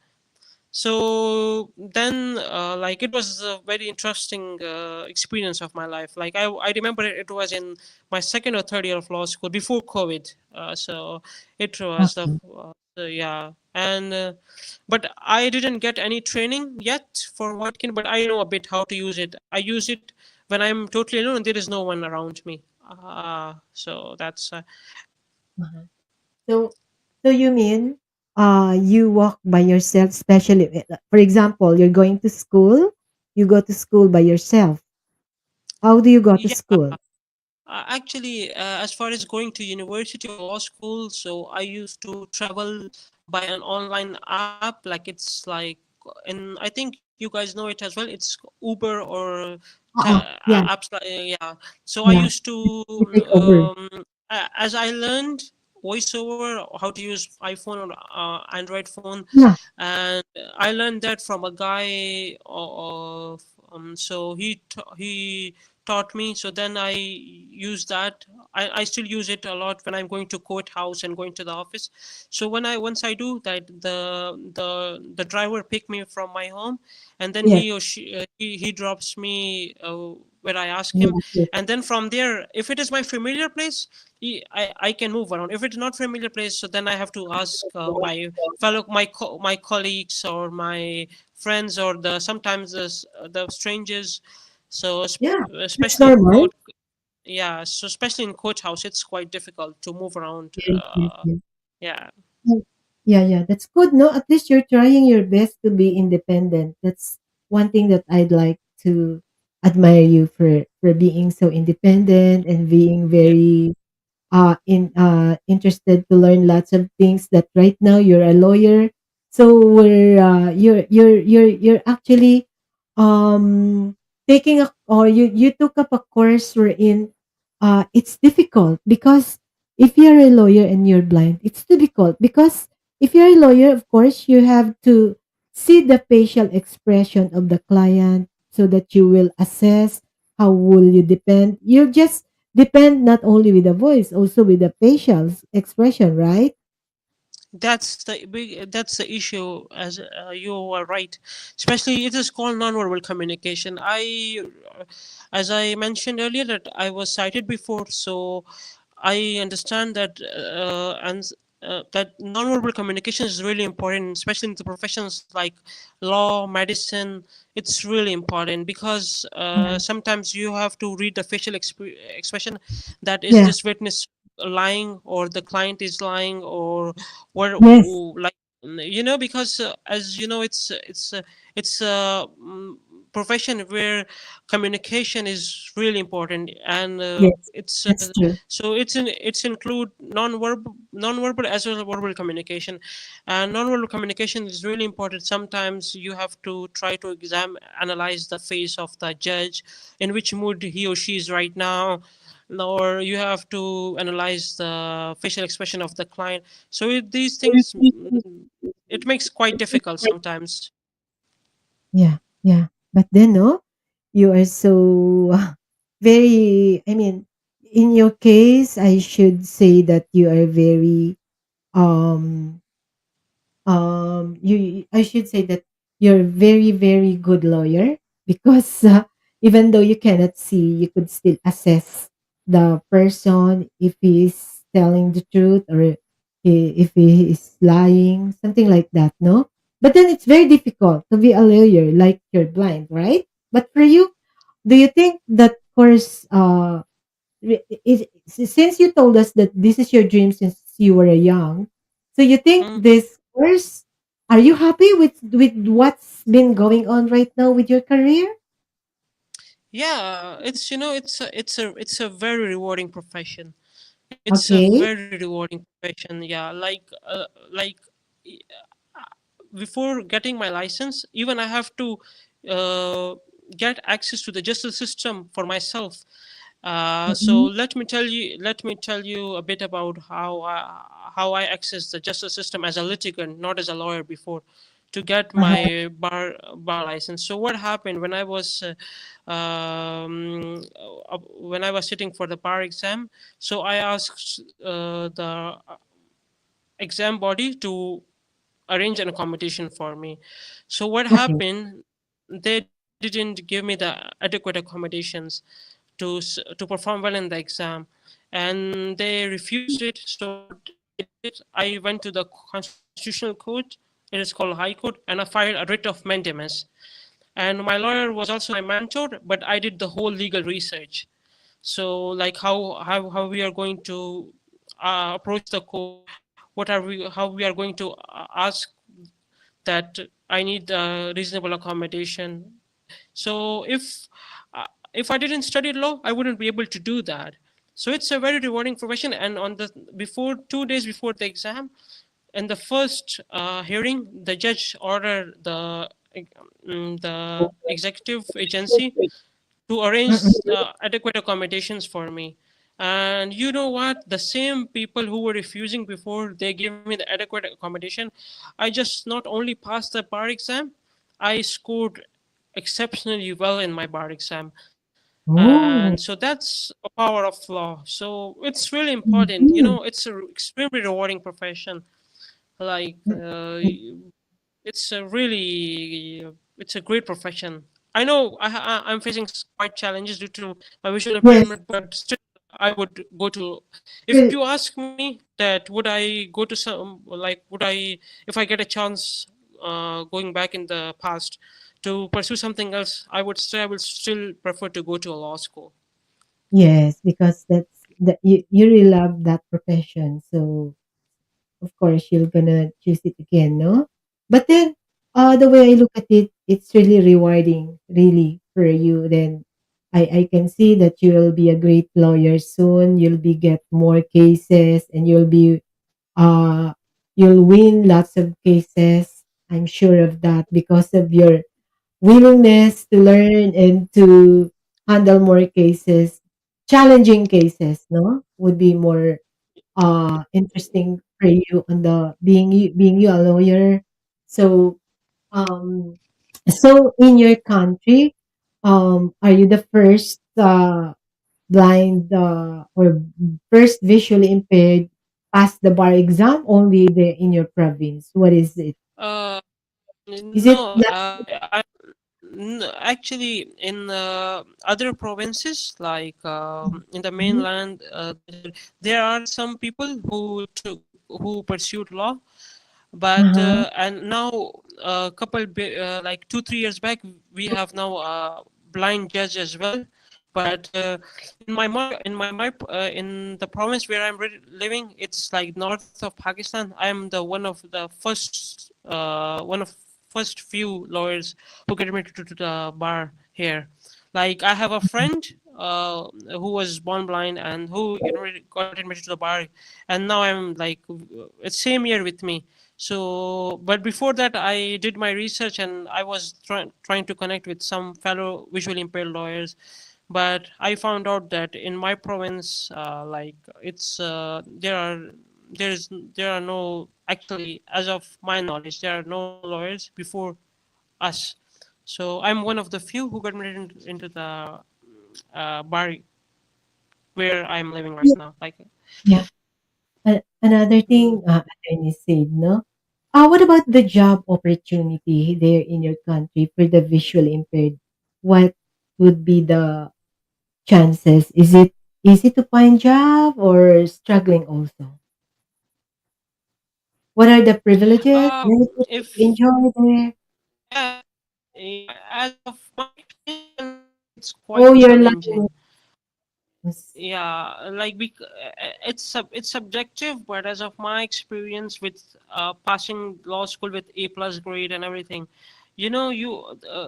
So then like it was a very interesting experience of my life. Like I remember it was in my second or third year of law school before COVID. So it was the Okay. yeah. And but I didn't get any training yet for Whitekin, but I know a bit how to use it. I use it when I'm totally alone and there is no one around me. So that's Uh-huh. So, so you mean, you walk by yourself, especially, for example, you're going to school, you go to school by yourself. How do you go to yeah. school? Actually, as far as going to university or law school, so I used to travel by an online app. Like it's like, and I think you guys know it as well. It's Uber or Yeah, apps like yeah. So I yeah. used to, You take over. as I learned voiceover, how to use iPhone or Android phone, Yeah, and I learned that from a guy of so he taught me. So then I use that. I still use it a lot when I'm going to courthouse and going to the office. So once I do that, the driver pick me from my home, and then yes, he or she he drops me where I ask him. yeah, yes, And then from there, if it is my familiar place, I can move around. If it's not familiar place, so then I have to ask my colleagues or my friends or the sometimes the strangers. So yeah. That's especially in normal. yeah, so especially in courthouse, it's quite difficult to move around. Yes, yes, yes. Yeah, Mm. Yeah, yeah, that's good. No, at least you're trying your best to be independent. That's one thing that I'd like to admire you for being so independent and being yeah. very interested to learn lots of things. That right now you're a lawyer, so we're you're actually taking a, or you took up a course wherein it's difficult because if you're a lawyer and you're blind, it's difficult because if you're a lawyer, of course you have to see the facial expression of the client so that you will assess how will you depend. You just depend not only with the voice, also with the facial expression, right? That's the issue. As you are right, especially it is called nonverbal communication. As I mentioned earlier, that I was cited before, so I understand that that nonverbal communication is really important, especially in the professions like law, medicine. It's really important because Yeah. sometimes you have to read the facial expression. That is Yeah. this witness lying, or the client is lying, or what, Yes. like, because as you know, it's a profession where communication is really important, and Yes. it's That's true. so it's include non-verbal as well as verbal communication. And non-verbal communication is really important. Sometimes you have to try to analyze the face of the judge, in which mood he or she is right now, or you have to analyze the facial expression of the client. So these things, it makes quite difficult sometimes. Yeah. Yeah. But then, no, you are so very, I mean, in your case, I should say that you are very, um, you I should say that you're a very very good lawyer because even though you cannot see, you could still assess the person if he is telling the truth or if he is lying, something like that, no? But then it's very difficult to be a lawyer, like you're blind, right? But for you, do you think that course since you told us that this is your dream since you were young, so you think Mm. this course, are you happy with what's been going on right now with your career? Yeah, it's it's a very rewarding profession. It's a Okay. very rewarding profession. Yeah, like y- before getting my license, even I have to uh, get access to the justice system for myself. So Mm-mm. let me tell you a bit about how I access the justice system as a litigant, not as a lawyer before, to get Uh-huh. my bar license. So what happened when I was sitting for the bar exam? So I asked the exam body to arrange an accommodation for me. So what Okay. happened? They didn't give me the adequate accommodations to perform well in the exam, and they refused it. So what I did, I went to the constitutional court. It is called High Court, and I filed a writ of mandamus. And my lawyer was also my mentor, but I did the whole legal research. So like how we are going to approach the court, what are we how we are going to ask that I need reasonable accommodation. So if I didn't study law, I wouldn't be able to do that. So it's a very rewarding profession. And on the before 2 days before the exam, in the first hearing, the judge ordered the executive agency to arrange Mm-mm. adequate accommodations for me. And you know what? The same people who were refusing before, they gave me the adequate accommodation. I just not only passed the bar exam, I scored exceptionally well in my bar exam. And Oh. so that's a power of law. So it's really important. Mhm. It's a extremely rewarding profession. Like it's a really it's a great profession. I know I'm facing quite challenges due to my visual Yes. impairment, but still I would go to. If Well, you ask me that would I go to some like would I if I get a chance going back in the past to pursue something else, I would say I will still prefer to go to a law school. yes, because that's that you really love that profession. So of course you're gonna choose it again, no? But then the way I look at it, it's really rewarding, really, for you. Then I can see that you'll be a great lawyer soon. You'll be get more cases and uh you'll win lots of cases. I'm sure of that because of your willingness to learn and to handle more cases, challenging cases, no? Would be more interesting for you on the being you a lawyer. So um so in your country, are you the first blind or first visually impaired pass the bar exam only there in your province? What is it? Uh, Is it no, that? actually, in other provinces, like in the Mhm. mainland, there are some people who pursued law, but Uh-huh. and now like 2 3 years back, we have now a blind judge as well. But in the province where I'm living, it's like north of Pakistan. I am the one of first few lawyers who get admitted to the bar here. Like I have a friend who was born blind and who got admitted to the bar, and now I'm like it's same year with me. So, but before that, I did my research and I was trying to connect with some fellow visually impaired lawyers. But I found out that in my province, like it's there are no actually, as of my knowledge, there are no lawyers before us. So I'm one of the few who got admitted into the bar where I'm living right Yeah. now. Like, Yeah. Another mm, thing, attorney said, no? What about the job opportunity there in your country for the visually impaired? What would be the chances? Is it easy to find job or struggling also? What are the privileges, benefits that you if enjoy there? yeah, yeah, as of my experience, it's quite Oh, your challenging. line is Yeah, like it's subjective, but as of my experience with passing law school with A+ grade and everything, you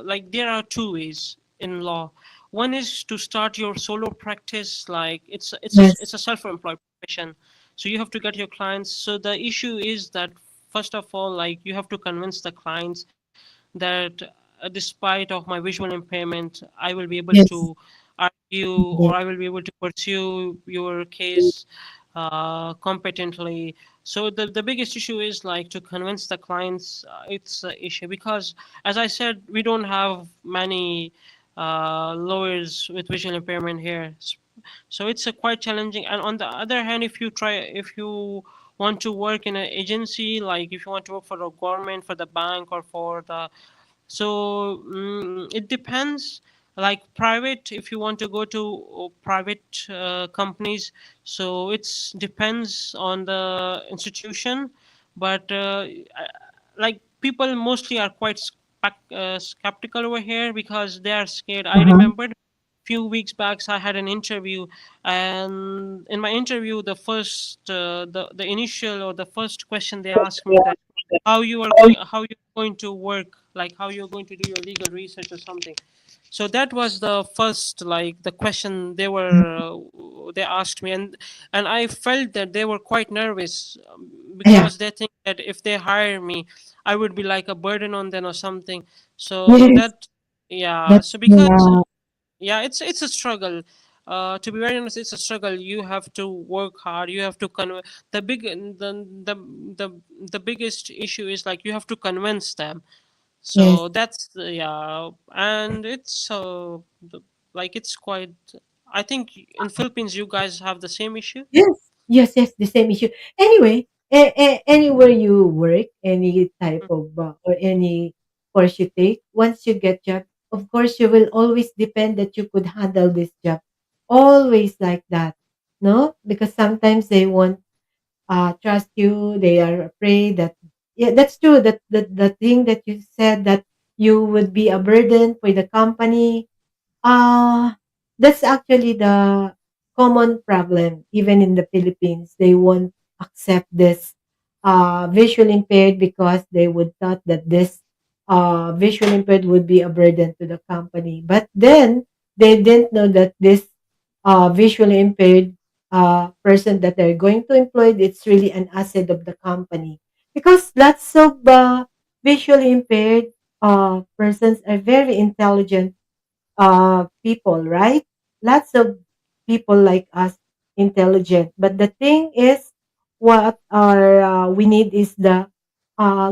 like there are two ways in law. One is to start your solo practice. Like it's Yes. a self-employed profession, so you have to get your clients. So the issue is that first of all, like you have to convince the clients that despite of my visual impairment, I will be able Yes. to argue, or Yes. I will be able to pursue your case competently. So the biggest issue is like to convince the clients. It's an issue because, as I said, we don't have many lawyers with visual impairment here. So it's a quite challenging. And on the other hand, if you want to work in an agency, like if you want to work for the government, for the bank, or for the, so it depends. Like private, if you want to go to private companies, so it's depends on the institution. But like people mostly are quite skeptical over here because they are scared. I Uh-huh. remembered few weeks back I had an interview, and in my interview the first the initial or the first question they asked me that how you're going to work, like how you're going to do your legal research or something. So that was the first, like the question they asked me, and I felt that they were quite nervous, Yeah. because they think that if they hire me I would be like a burden on them or something. So Yes. that, yeah, That's so because, the yeah, it's a struggle. To be very honest, it's a struggle. You have to work hard. You have to the big the the biggest issue is like you have to convince them. yes. So that's yeah, and it's like it's quite. I think in Philippines you guys have the same issue. Yes, yes, yes, the same issue. Anyway, anywhere you work, any type of or any course you take, once you get job, of course you will always depend that you could handle this job. Always like that, no? Because sometimes they won't trust you. They are afraid that, yeah, that's true. That the thing that you said that you would be a burden for the company. That's actually the common problem even in the Philippines. They won't accept this visual impaired because they would thought that this visual impaired would be a burden to the company. But then they didn't know that this visually impaired person that they're going to employ, it's really an asset of the company. Because lots of visually impaired persons are very intelligent people, right? Lots of people like us intelligent. But the thing is, what our we need is the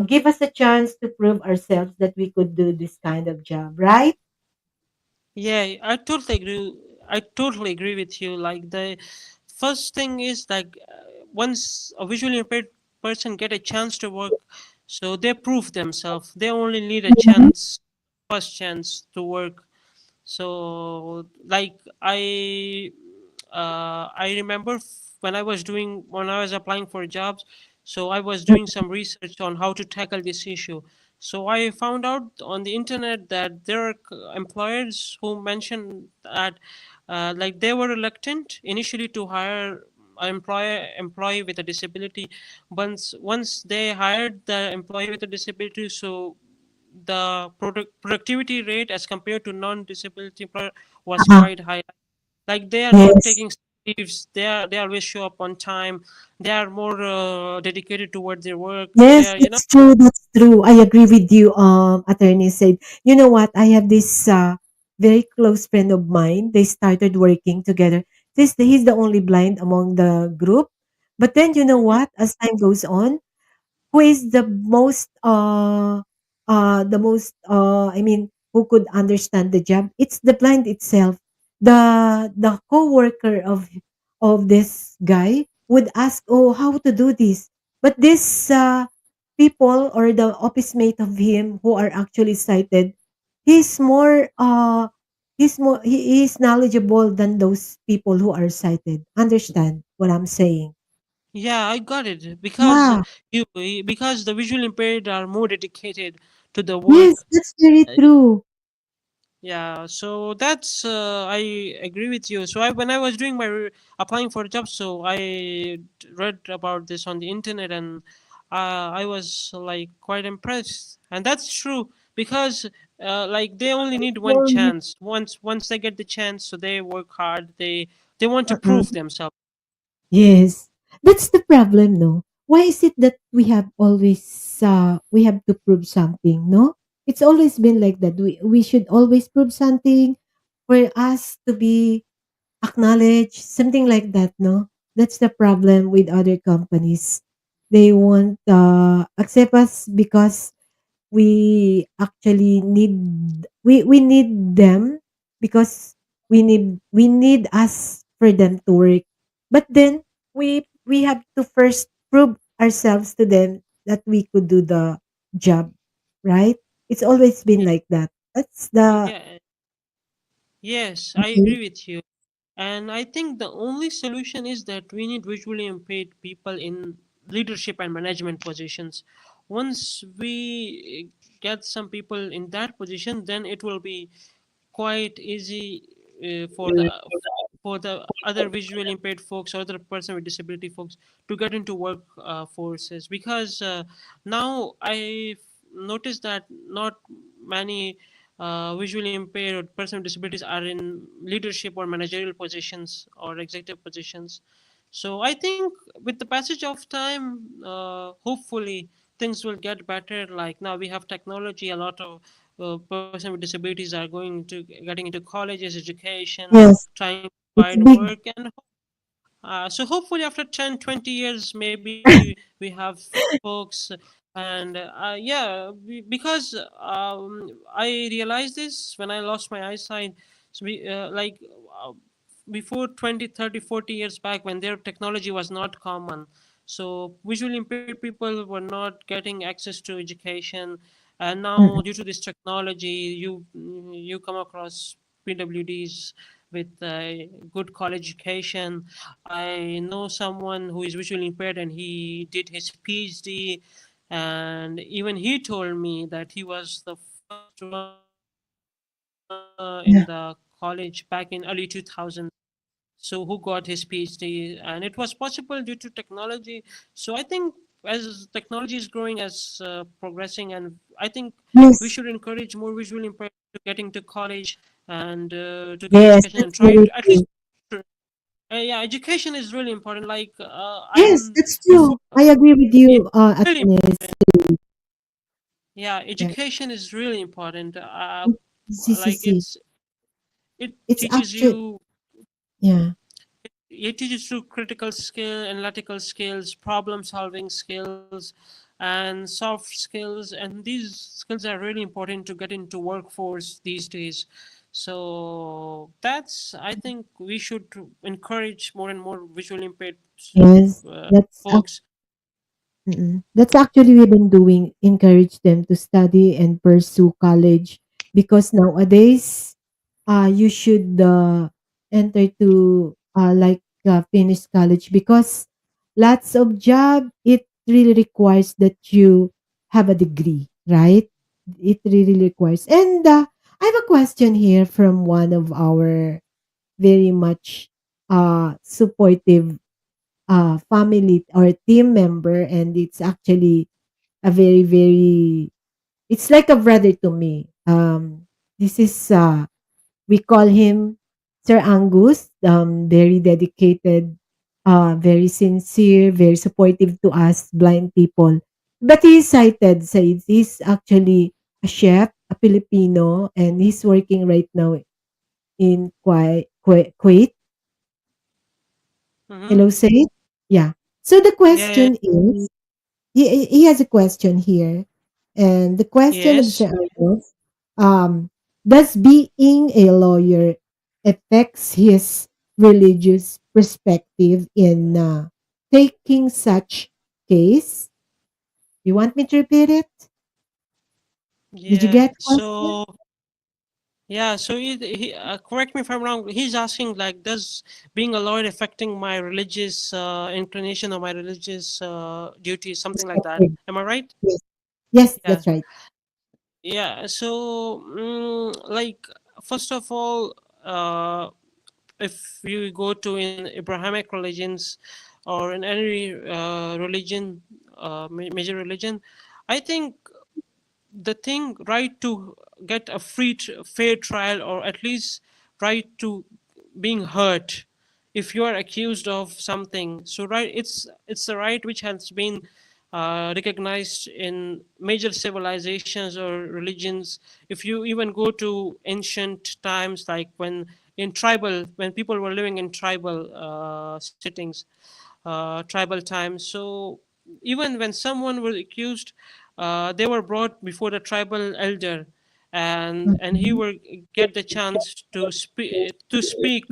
give us a chance to prove ourselves that we could do this kind of job, right? Yeah, I totally agree. I totally agree with you. Like the first thing is like once a visually impaired person get a chance to work, so they prove themselves. They only need a Mhm. chance, first chance to work. So like I remember when I was applying for jobs, so I was doing some research on how to tackle this issue. So I found out on the internet that there are employers who mentioned that like they were reluctant initially to hire an employee with a disability. Once they hired the employee with a disability, so the productivity rate as compared to non-disability employer was Uh-huh. quite high. Like they are not Yes. taking leaves. They always show up on time. They are more dedicated toward their work. They Yes, are, you know. that's true. That's true. I agree with you. Attorney said, you know what? I have this very close friend of mine. They started working together. He's the only blind among the group. But then you know Mhm. what? As time goes on, who is the most I mean, who could understand the job? It's the blind itself. The co-worker of this guy would ask, oh, how to do this, but this people or the office mate of him who are actually sighted, he's more he's knowledgeable than those people who are sighted. Understand what I'm saying? Yeah, I got it because Yeah. because the visually impaired are more dedicated to the Yes, work. that's very Uh, true. Yeah, so that's I agree with you. So when I was doing my applying for a job, so read about this on the internet, and I was like quite impressed, and that's true because like they only need one Well, chance. Once they get the chance, so they work hard. They want to uh-uh. prove themselves. Yes. That's the problem, no? Why is it that we have always we have to prove something, no? It's always been like that. We should always prove something for us to be acknowledged, something like that, no? That's the problem with other companies. They won't accept us because we need them because we need us for them to work, but then we have to first prove ourselves to them that we could do the job, right? It's always been Yeah, like that. That's the yeah, yes, I agree with you. And I think the only solution is that we need visually impaired people in leadership and management positions. Once we get some people in that position, then it will be quite easy for the other visually impaired folks or other person with disability folks to get into work forces, because now I've noticed that not many visually impaired or person with disabilities are in leadership or managerial positions or executive positions. So I think with the passage of time, hopefully things will get better. Like now we have technology, a lot of person with disabilities are getting into colleges, education, yes, trying to it's find big. work, and so hopefully after 10, 20 years maybe we have folks. And yeah, because I realized this when I lost my eyesight. So uh, before 20, 30, 40 years back, when their technology was not common, so visually impaired people were not getting access to education. And now Mm, due to this technology, you come across PWDs with good college education. I know someone who is visually impaired and he did his PhD, and even he told me that he was the first one in yeah, the college back in early 2000, so who got his PhD, and it was possible due to technology. So I think as technology is growing, as progressing, and I think we yes, should encourage more visually impaired to get into college and to get yes, education and that's try very to at least true. yeah, education is really important. Like Yes, I'm that's true. before I agree with yeah, you, really Athene. important. Yeah, Yeah. education is really important. See, see, Like see. it It's teaches actually, you yeah. it teaches you critical skill, analytical skills, problem solving skills, and soft skills, and these skills are really important to get into workforce these days. So that's, I think we should encourage more and more visually impaired Yes, folks. that's actually we've been doing, encourage them to study and pursue college because nowadays, you should enter to finish college because lots of job it really requires that you have a degree, right? It really requires. And I have a question here from one of our very much supportive family or team member, and it's actually a very very it's like a brother to me. This is we call him Sir Angus, very dedicated, very sincere, very supportive to us blind people. But he's sighted, says he's actually a chef, a Filipino, and he's working right now in Kuwait. Mm-hmm. Hello, Said? Yeah. So the Yeah. question is, he has a question here. And the question of Yes. Sir Arnold, um, does being a lawyer affects his religious perspective in taking such case? You want me to repeat it? Did you Yeah. get the question? So yeah. So correct me if I'm wrong. He's asking like, does being a lawyer affecting my religious inclination or my religious duties, something like that? Perspective. Am I right? Yes. Yes, Yeah. that's right. Yeah. So like first of all, if you go to in Abrahamic religions or in any religion, major religion, I think the thing right to get a fair trial, or at least right to being heard if you are accused of something. So right, it's the right which has been recognized in major civilizations or religions. If you even go to ancient times, like when people were living in tribal settings, tribal times. So even when someone was accused, they were brought before the tribal elder, and he Mhm. will get the chance to speak,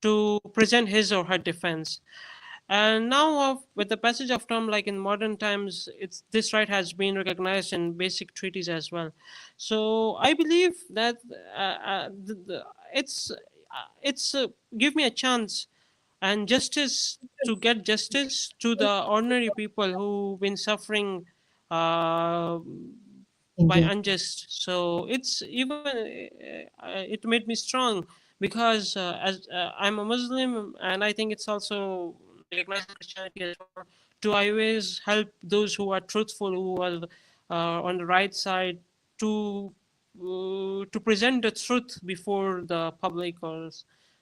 to present his or her defense. And now, with the passage of time, like in modern times, it's this right has been recognized in basic treaties as well. So I believe that it's give me a chance and justice, to get justice to the ordinary people who've been suffering uh, by Injustice. unjust. So it's even it made me strong, because as I'm a Muslim, and I think it's also recognized in Christianity as well, to always help those who are truthful, who are on the right side, to present the truth before the public. Or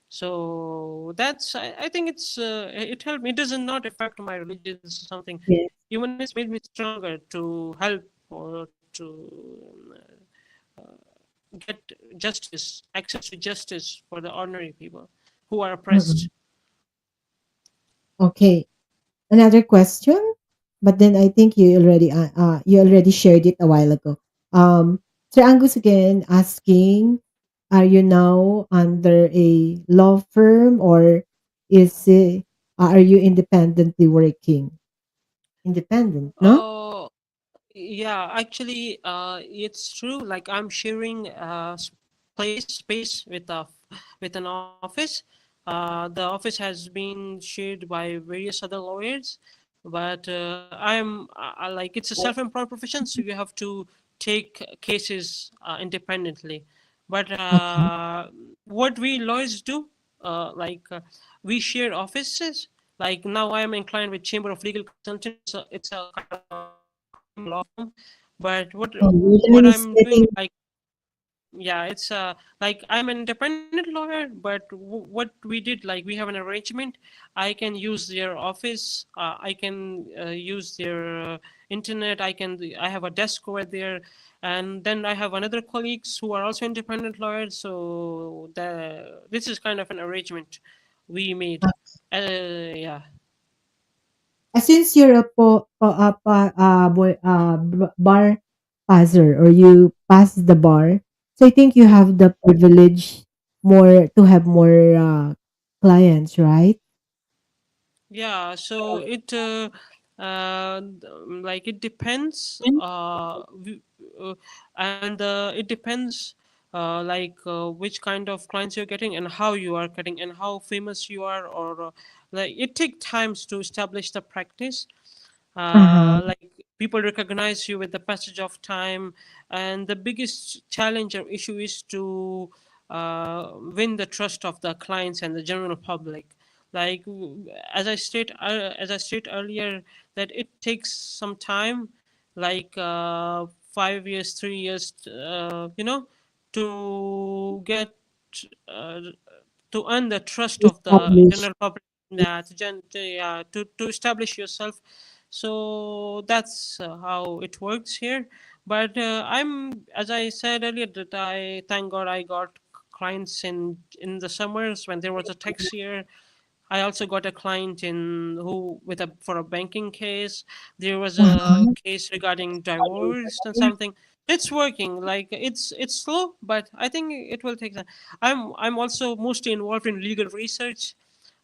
so that's I think it helped me. It does not affect my religions or something. Yes. Even it's made me stronger to help, or to get justice, access to justice for the ordinary people who are Mm-mm. oppressed. Okay. Another question, but then I think you already shared it a while ago. Sir Angus again asking, are you now under a law firm, or are you independently working? Independent, no? Oh, yeah, actually, it's true. Like I'm sharing space with an office. The office has been shared by various other lawyers, but like it's a self-employed profession, so you have to take cases independently. But Okay. what we lawyers do, we share offices. Like now, I am inclined with Chamber of Legal Consultants. It's a kind of a crime law firm. But what Leny is I'm doing, getting. like, yeah, it's like I'm an independent lawyer, but what we did, like, we have an arrangement. I can use their office, I can use their internet, I have a desk over there, and then I have another colleagues who are also independent lawyers. So this is kind of an arrangement we made. Yeah. Since you're bar passer, or you pass the bar, so I think you have the privilege more to have more clients, right? Yeah, so like it depends, and it depends, which kind of clients you're getting and how you are getting and how famous you are, or like it takes times to establish the practice. Uh-huh. Like people recognize you with the passage of time, and the biggest challenge or issue is to win the trust of the clients and the general public. Like as I state earlier, that it takes some time, like 5 years, 3 years, to get uh, to earn the trust of the Established. general public. Yeah, to establish yourself. So that's how it works here. But as I said earlier, that I thank God I got clients in the summers when there was a tax year. I also got a client in who with a for a banking case. There was a Uh-huh. case regarding divorce and something. It's working. Like it's slow, but I think it will take time. I'm also mostly involved in legal research.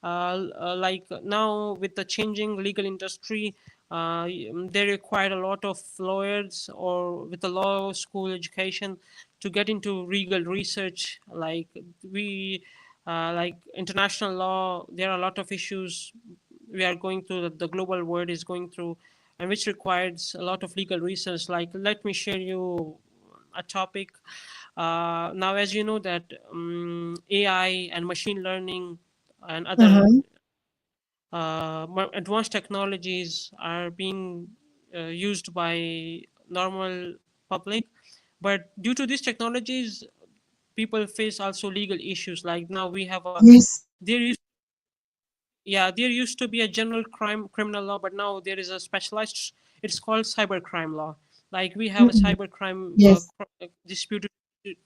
Like now with the changing legal industry, they require a lot of lawyers or with a law school education to get into legal research. Like international law, there are a lot of issues we are going through, that the global world is going through, and which requires a lot of legal research. Like let me share you a topic. Now, as you know that AI and machine learning and other Uh-huh. more advanced technologies are being used by normal public. But due to these technologies, people face also legal issues. Like now we have a Yes. there used yeah, there used to be a general crime criminal law, but now there is a specialized. It's called cybercrime law. Like we have a Mm-mm. cybercrime Yes. disputed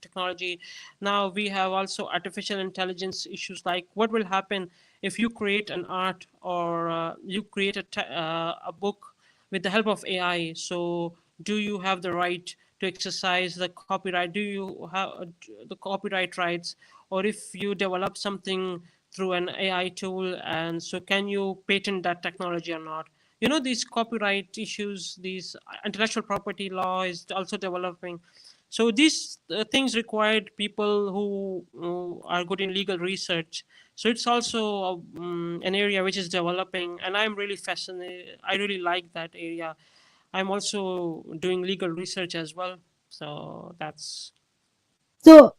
technology. Now we have also artificial intelligence issues. Like what will happen if you create an art, or you create a book with the help of AI? So do you have the right to exercise the copyright? Do you have the copyright rights? Or if you develop something through an AI tool, and so can you patent that technology or not? You know, these copyright issues, these intellectual property law is also developing. So these things required people who are good in legal research. So it's also an area which is developing, and I'm really fascinated. I really like that area. I'm also doing legal research as well. So that's So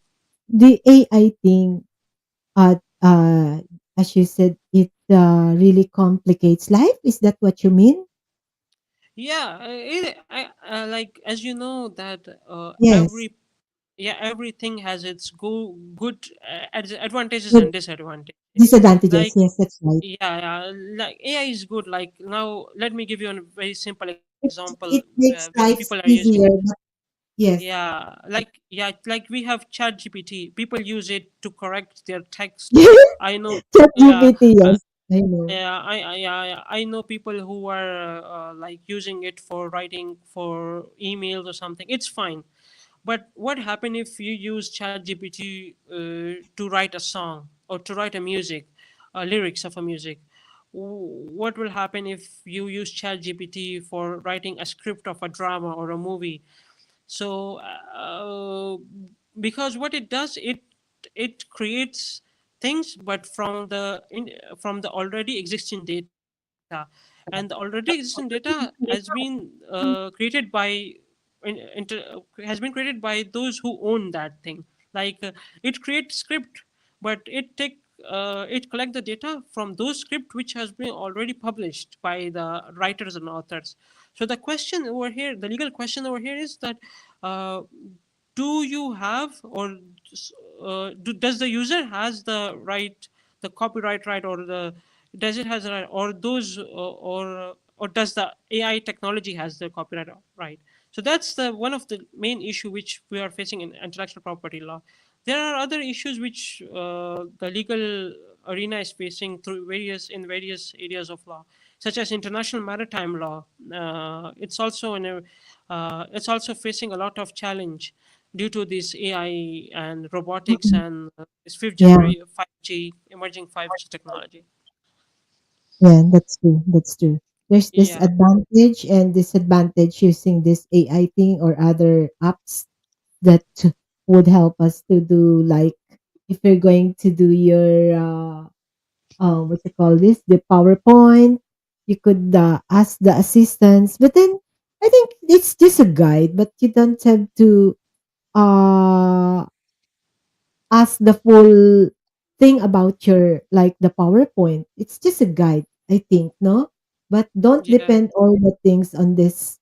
the AI thing, uh, uh, as you said, it really complicates life. Is that what you mean? yeah. Like as you know that Yes. everything has its good advantages With and disadvantages. disadvantages. Like Yes, that's right. yeah, like AI is good. Like now, let me give you a very simple example It which makes people are life using. easier. But yes. Like we have chat gpt, people use it to correct their text. I know. yeah ChatGPT, uh, yes. I know. yeah, I know people who are like using it for writing for emails or something. It's fine. But what happen if you use ChatGPT to write a song or to write a music, lyrics of a music? What will happen if you use ChatGPT for writing a script of a drama or a movie? So because what it does, it creates things, but from the already existing data, and the already existing data has been created by has been created by those who own that thing. Like it creates script, but it collect the data from those script which has been already published by the writers and authors. So the question over here, the legal question over here is that uh, do you have, or does the user has the right, the copyright right, or the does it has a right, or those or does the AI technology has the copyright right? So that's the one of the main issue which we are facing in intellectual property law. There are other issues which the legal arena is facing through various areas of law, such as international maritime law. It's also facing a lot of challenge due to this AI and robotics Mm-mm. and this fifth Yeah. generation 5G, emerging 5G technology. Yeah, that's true. That's true. There's this Yeah. advantage and disadvantage using this AI thing or other apps that would help us to do, like, if you're going to do your what you call this, the PowerPoint, you could ask the assistants. But then I think it's just a guide, but you don't have to uh ask the full thing about your, like, the PowerPoint. It's just a guide, I think, no? But don't Yeah. depend all the things on this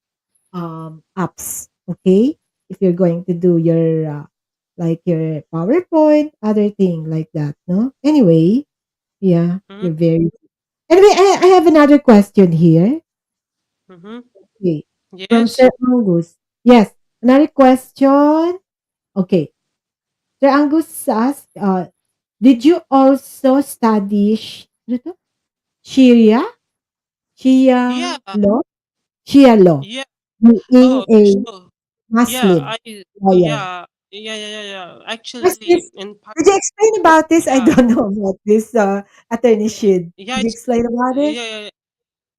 apps, okay? If you're going to do your like your PowerPoint, other thing like that, no? Anyway, yeah, Mm-hmm. you're very anyway. I have another question here. Mm-hmm. Okay, from Yes. Sir Angus. Yes, another question. Okay, Sir Angus asked, did you also study ano to? Sharia? Yeah. Sharia law? Sharia law, Yeah. being Oh, a so yeah, Muslim lawyer. yeah. What's Actually, this? Could you explain about this? I Yeah, don't know about this, Attorney Shid. yeah, Could you it's explain about it? yeah, yeah,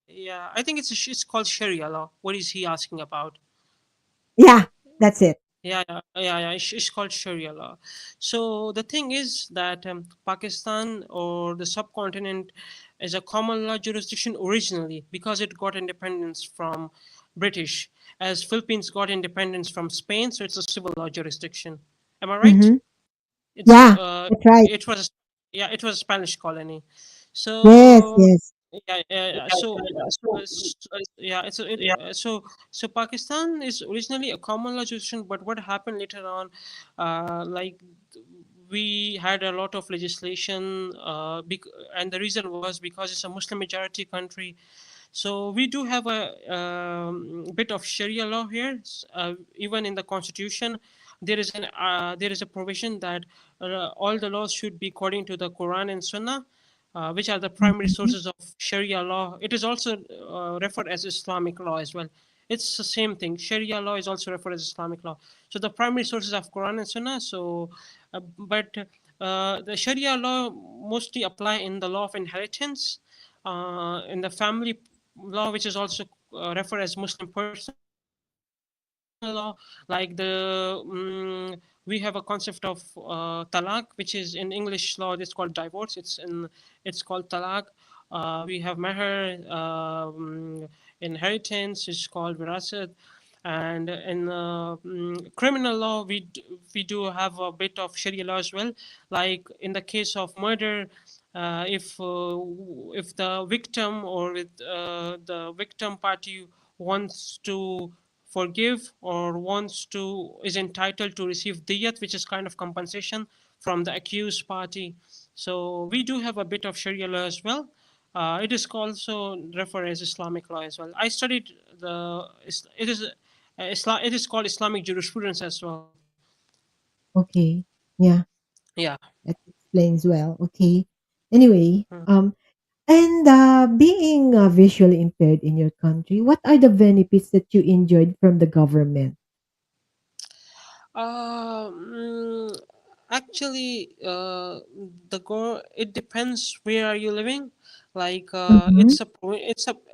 yeah. I think it's called Sharia law. What is he asking about? Yeah, that's it. Yeah. It's called Sharia law. So the thing is that Pakistan or the subcontinent is a common law jurisdiction originally because it got independence from British, as Philippines got independence from Spain. So it's a civil law jurisdiction. Am I right? Mm-hmm. It's Yeah, that's right. it was, yeah, it was a Spanish colony. Yes, So yes. yeah. Yeah, so Pakistan is originally a common law jurisdiction, but what happened later on, like we had a lot of legislation, and the reason was because it's a Muslim majority country. So we do have a bit of Sharia law here. Even in the constitution, there is a provision that all the laws should be according to the Quran and Sunnah, which are the primary Mhm. sources of Sharia law. It is also referred as Islamic law as well. It's the same thing. Sharia law is also referred as Islamic law. So the primary sources of Quran and Sunnah. But the Sharia law mostly apply in the law of inheritance, in the family law, which is also referred as Muslim personal law, like we have a concept of talaq, which is in English law it's called divorce. It's called talaq. We have meher, inheritance is called wirasat, and in criminal law we do have a bit of Sharia law as well. Like in the case of murder, if the victim or with the victim party wants to forgive or wants to is entitled to receive diyat, which is kind of compensation from the accused party. So we do have a bit of Sharia law as well. It is also referred as Islamic law as well. I studied it is it is called Islamic jurisprudence as well. Okay. Yeah, Yeah. that explains well. Okay. Anyway, Mm. and being visually impaired in your country, what are the benefits that you enjoyed from the government? Um, Actually, it depends where are you living. Like Mhm.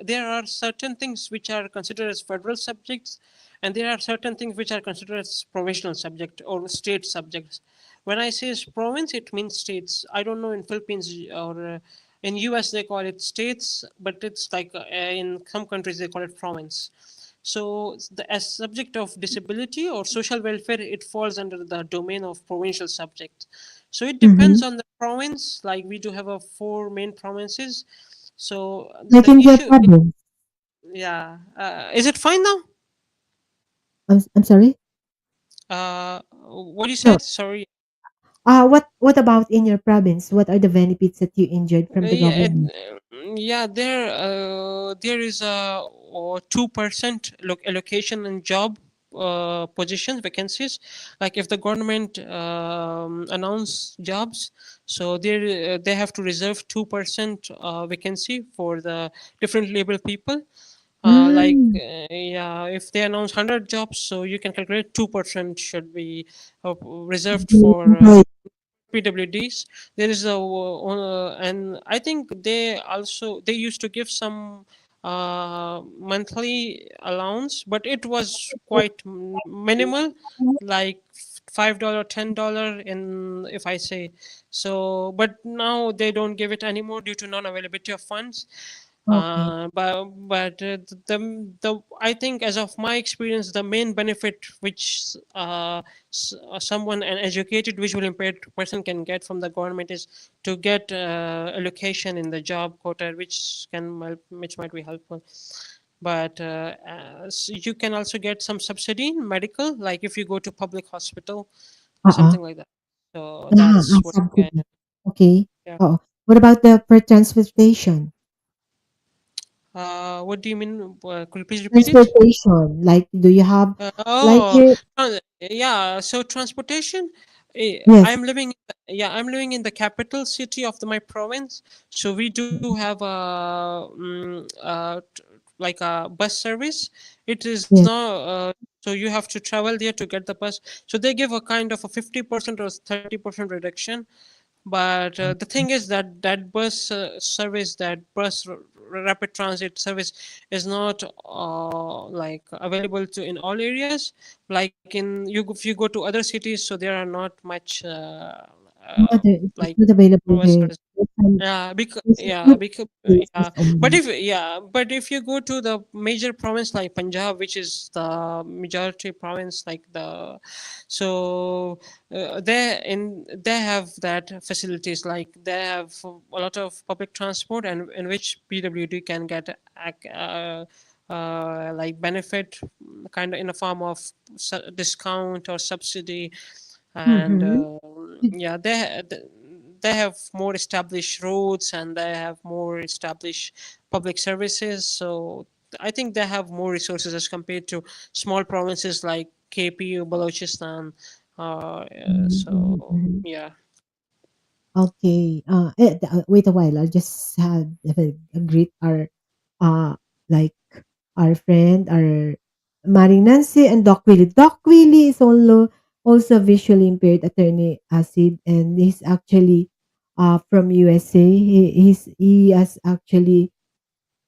there are certain things which are considered as federal subjects, and there are certain things which are considered as provincial subject or state subjects. When I say province, it means states. I don't know in Philippines or in US they call it states, but it's like in some countries they call it province. So, as subject of disability or social welfare, it falls under the domain of provincial subject. So it depends Mhm. on the province. Like we do have a four main provinces. So Like the in your issue, province. yeah, is it fine now? I'm sorry. What you No. said? Sorry. What about in your province? What are the benefits that you enjoyed from the Yeah, government? yeah. There is a 2% allocation in job positions vacancies. Like if the government announce jobs, so they have to reserve 2% vacancy for the different label people. Mm. Yeah, if they announce 100 jobs, so you can calculate 2% should be reserved for PWDs. There is and I think they used to give some monthly allowance, but it was quite minimal, like $5, $10 in if I say so. But now they don't give it anymore due to non-availability of funds. Okay. But the I think as of my experience, the main benefit which someone an educated visually impaired person can get from the government is to get allocation in the job quota, which might be helpful. But you can also get some subsidy in medical, like if you go to public hospital, Uh-uh. something like that. So Ah, that's what you subsidy. get. Okay. Yeah. Oh, what about the per transportation? What do you mean? Could you please repeat it? Transportation, like, do you have like Oh, here? yeah. So transportation. Yes. I'm living in the capital city of my province. So we do have like a bus service. It is Yes. not. So you have to travel there to get the bus. So they give a kind of a 50% or 30% reduction. But the thing is that that bus service, that rapid transit service, is not like available to in all areas. Like if you go to other cities, so there are not much It's like not available professor. there. There's a few Yeah. places only. But if you go to the major province like Punjab, which is the majority province, like so they have that facilities, like they have a lot of public transport, and in which PWD can get like benefit, kind of in a form of discount or subsidy. And Mm-hmm. yeah, they have more established roads, and they have more established public services. So I think they have more resources as compared to small provinces like KPU, Balochistan. So Mm-hmm. yeah. Okay. Wait a while. I'll just greet our uh like our friend, our Maring Nancy and Doc Willie. Doc Willie is also visually impaired attorney acid, and he's actually from USA. He has actually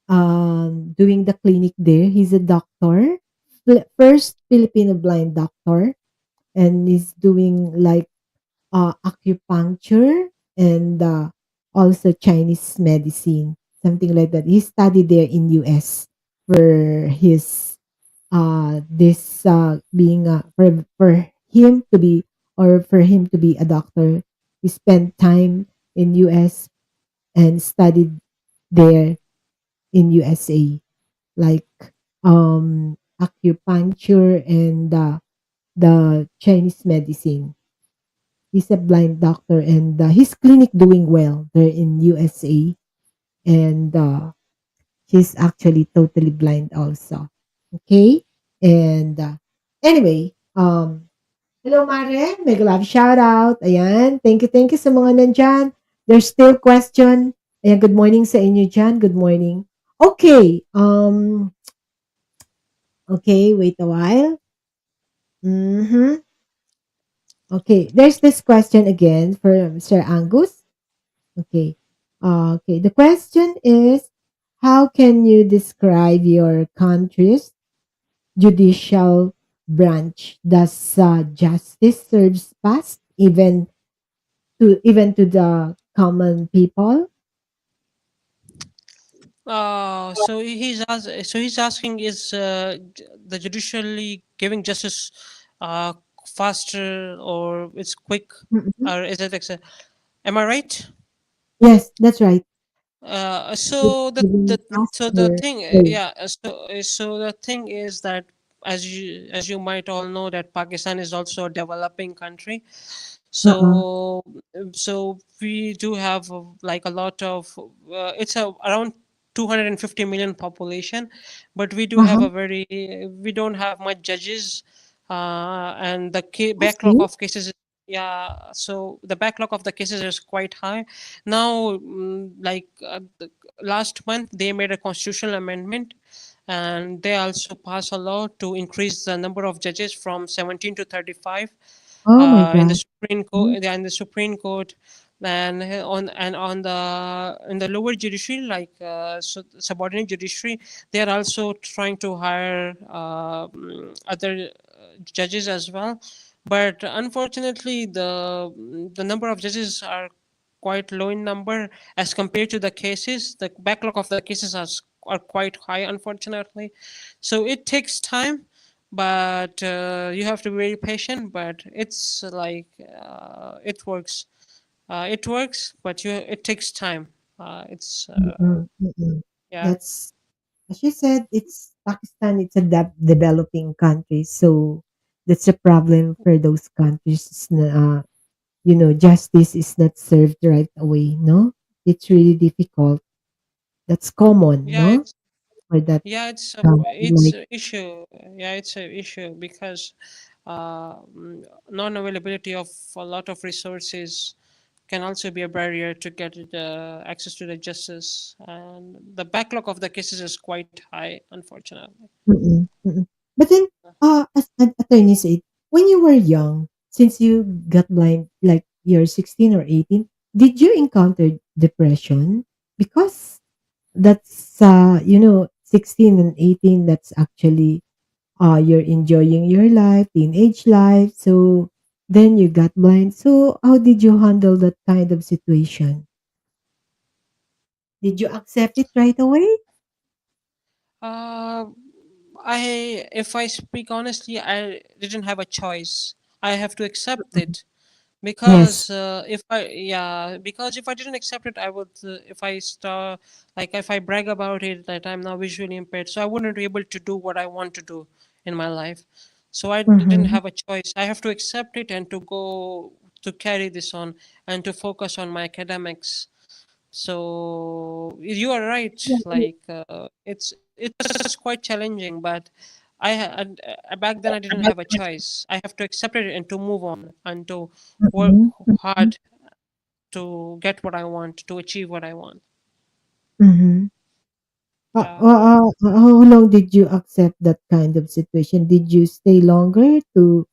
doing the clinic there. He's a doctor, first Filipino blind doctor, and he's doing like acupuncture and also Chinese medicine, something like that. He studied there in US for his this being for him to be or for him to be a doctor. He spent time in US and studied there in USA, like acupuncture and the Chinese medicine. He's a blind doctor, and his clinic doing well there in USA, and he's actually totally blind also. Okay, and anyway, hello Mare, mega love shout out. Ayan, thank you sa mga nandyan. There's still question. Ayan, good morning sa inyo dyan. Good morning. Okay, okay, wait a while. Mm-hmm. Okay, there's this question again for Sir Angus. Okay. Okay. The question is, how can you describe your country's judicial branch? Does justice serves past even to the common people? So he's asking, is the judicially giving justice uh, faster, or it's quick, Mhm. or is it? Am I right? Yes, that's right. It's So giving the faster thing, flow. yeah. So the thing is that, as you might all know, that Pakistan is also a developing country. Uh-uh. So we do have like a lot of it's a around 250 million population, but we do have Uh-huh. a very we don't have much judges, and the I backlog see. of cases. Yeah, so the backlog of the cases is quite high now. Last month they made a constitutional amendment, and they also passed a law to increase the number of judges from 17 to 35 Oh my in the God. Supreme Mhm. Court. In the Supreme Court, and on the in the lower judiciary, like subordinate judiciary, they are also trying to hire other judges as well. But unfortunately, the number of judges are quite low in number as compared to the cases. The backlog of the cases are quite high, unfortunately. So it takes time, but you have to be very patient. But it's like it works, but it takes time. It's Mm-mm, mm-mm. Yeah. That's as you said, it's Pakistan, it's a developing country, so that's a problem for those countries. Justice is not served right away, no? It's really difficult. That's common, Yeah, no? For that it's like a issue. Yeah, it's a issue because non-availability of a lot of resources can also be a barrier to get access to the justice, and the backlog of the cases is quite high, unfortunately. mm-mm, mm-mm. But then as an attorney said, when you were young, since you got blind like you're 16 or 18, did you encounter depression? Because that's 16 and 18, that's actually you're enjoying your life, teenage life. So then you got blind. So how did you handle that kind of situation? Did you accept it right away? Uh, if I speak honestly, I didn't have a choice. I have to accept it Yes. because because if I didn't accept it, I would if I start like if I brag about it that I'm now visually impaired, so I wouldn't be able to do what I want to do in my life. So I didn't Mm-hmm. have a choice. I have to accept it and to go to carry this on and to focus on my academics. So you are right. Like it's quite challenging, but back then I didn't have a choice. I have to accept it and to move on and to work Mm-hmm. hard to get what I want, to achieve what I want. Mm-hmm. Yeah. How long did you accept that kind of situation? Did you stay longer to,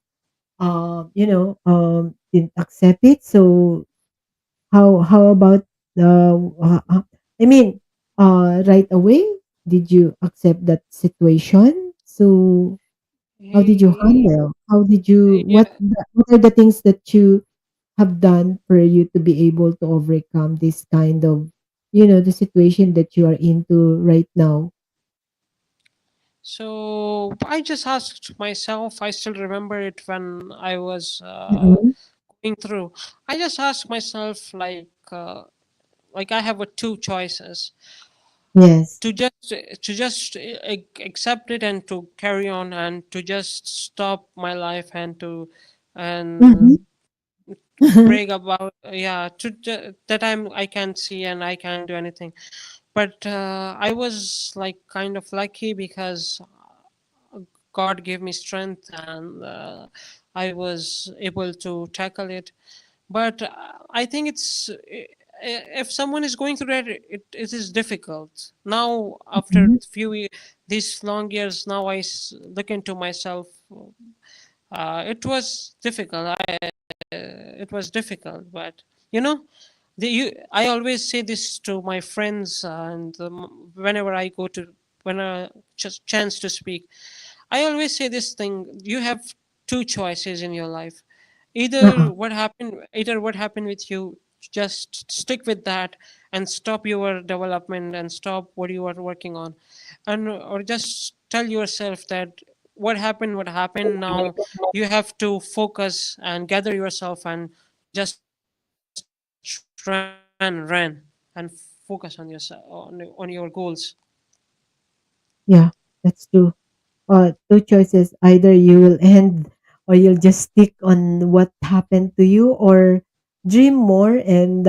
didn't accept it? So how about I mean, right away, did you accept that situation? So how did you Eh, handle? How did you Yeah. what are the things that you have done for you to be able to overcome this kind of, the situation that you are into right now? So I just asked myself. I still remember it when I was Mhm. going through. I just asked myself like I have two choices Yes. to just accept it and to carry on and to just stop my life and to Mhm. and brag about that I can't see and I can't do anything. But I was like kind of lucky because God gave me strength and I was able to tackle it. But I think if someone is going through that, it is difficult. Now, after Mhm. these long years, now look into myself. It was difficult. It was difficult, but you know, I always say this to my friends, and whenever I go to when a just chance to speak, I always say this thing: you have two choices in your life. Uh-uh. Either what happened with you, just stick with that and stop your development and stop what you are working on, and or just tell yourself that what happened. Now you have to focus and gather yourself and just run and focus on yourself on your goals. Yeah, that's true. Two choices. Either you will end or you'll just stick on what happened to you or dream more and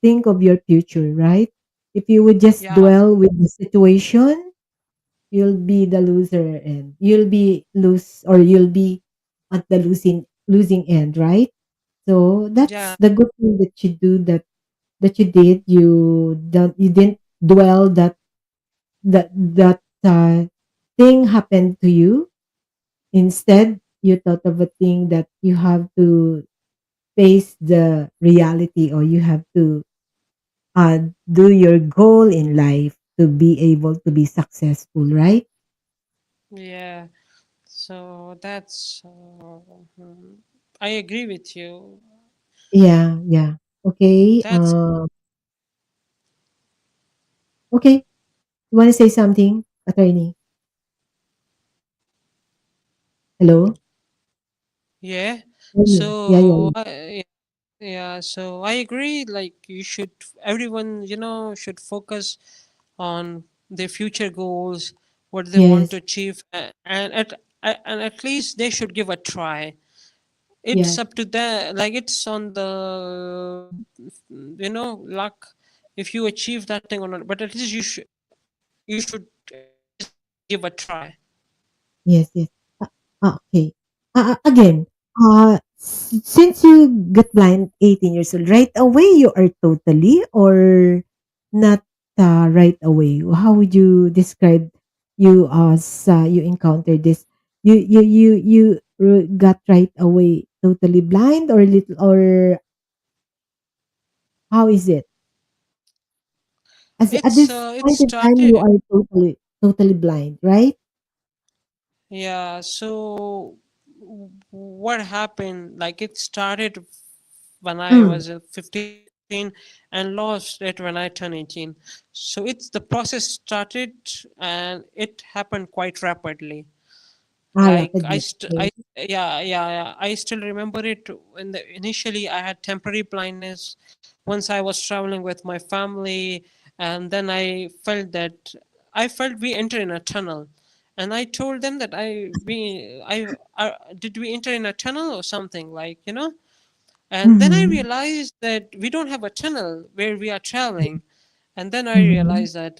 think of your future, right? If you would just Yeah, dwell with the situation, you'll be the loser and you'll be at the losing end, right? So that's yeah, the good thing that you do that you did. You didn't dwell that thing happened to you. Instead, you thought of a thing that you have to face the reality or you have to do your goal in life to be able to be successful, right? yeah. So that's I agree with you. Yeah, yeah. Okay. That's Okay. You want to say something, attorney? Hello? yeah. Oh, yeah. Yeah, yeah, So yeah. yeah. So I agree. Like everyone, should focus on their future goals, what they want to Yes. achieve, and at least they should give a try. It's Yes. up to them. Like it's on the luck if you achieve that thing or not. But at least you should at least give a try. Yes, yes. Okay. Again, since you got blind 18 years old, right away you are totally or not right away? How would you describe you as you encountered this? You got right away totally blind or little or how is it? As at this It point in time, you started. are totally blind, right? Yeah. So what happened. Like it started when I Mm. was 15, 16, and lost it when I turned 18. So it's the process started, and it happened quite rapidly. Ah, Like rapidly. I Okay. yeah, I still remember it. In the initially I had temporary blindness once I was traveling with my family, and then I felt we enter in a tunnel, and I told them that I did we enter in a tunnel or something, like, and then I Mhm. realized that we don't have a tunnel where we are traveling, and then I Mhm. realized that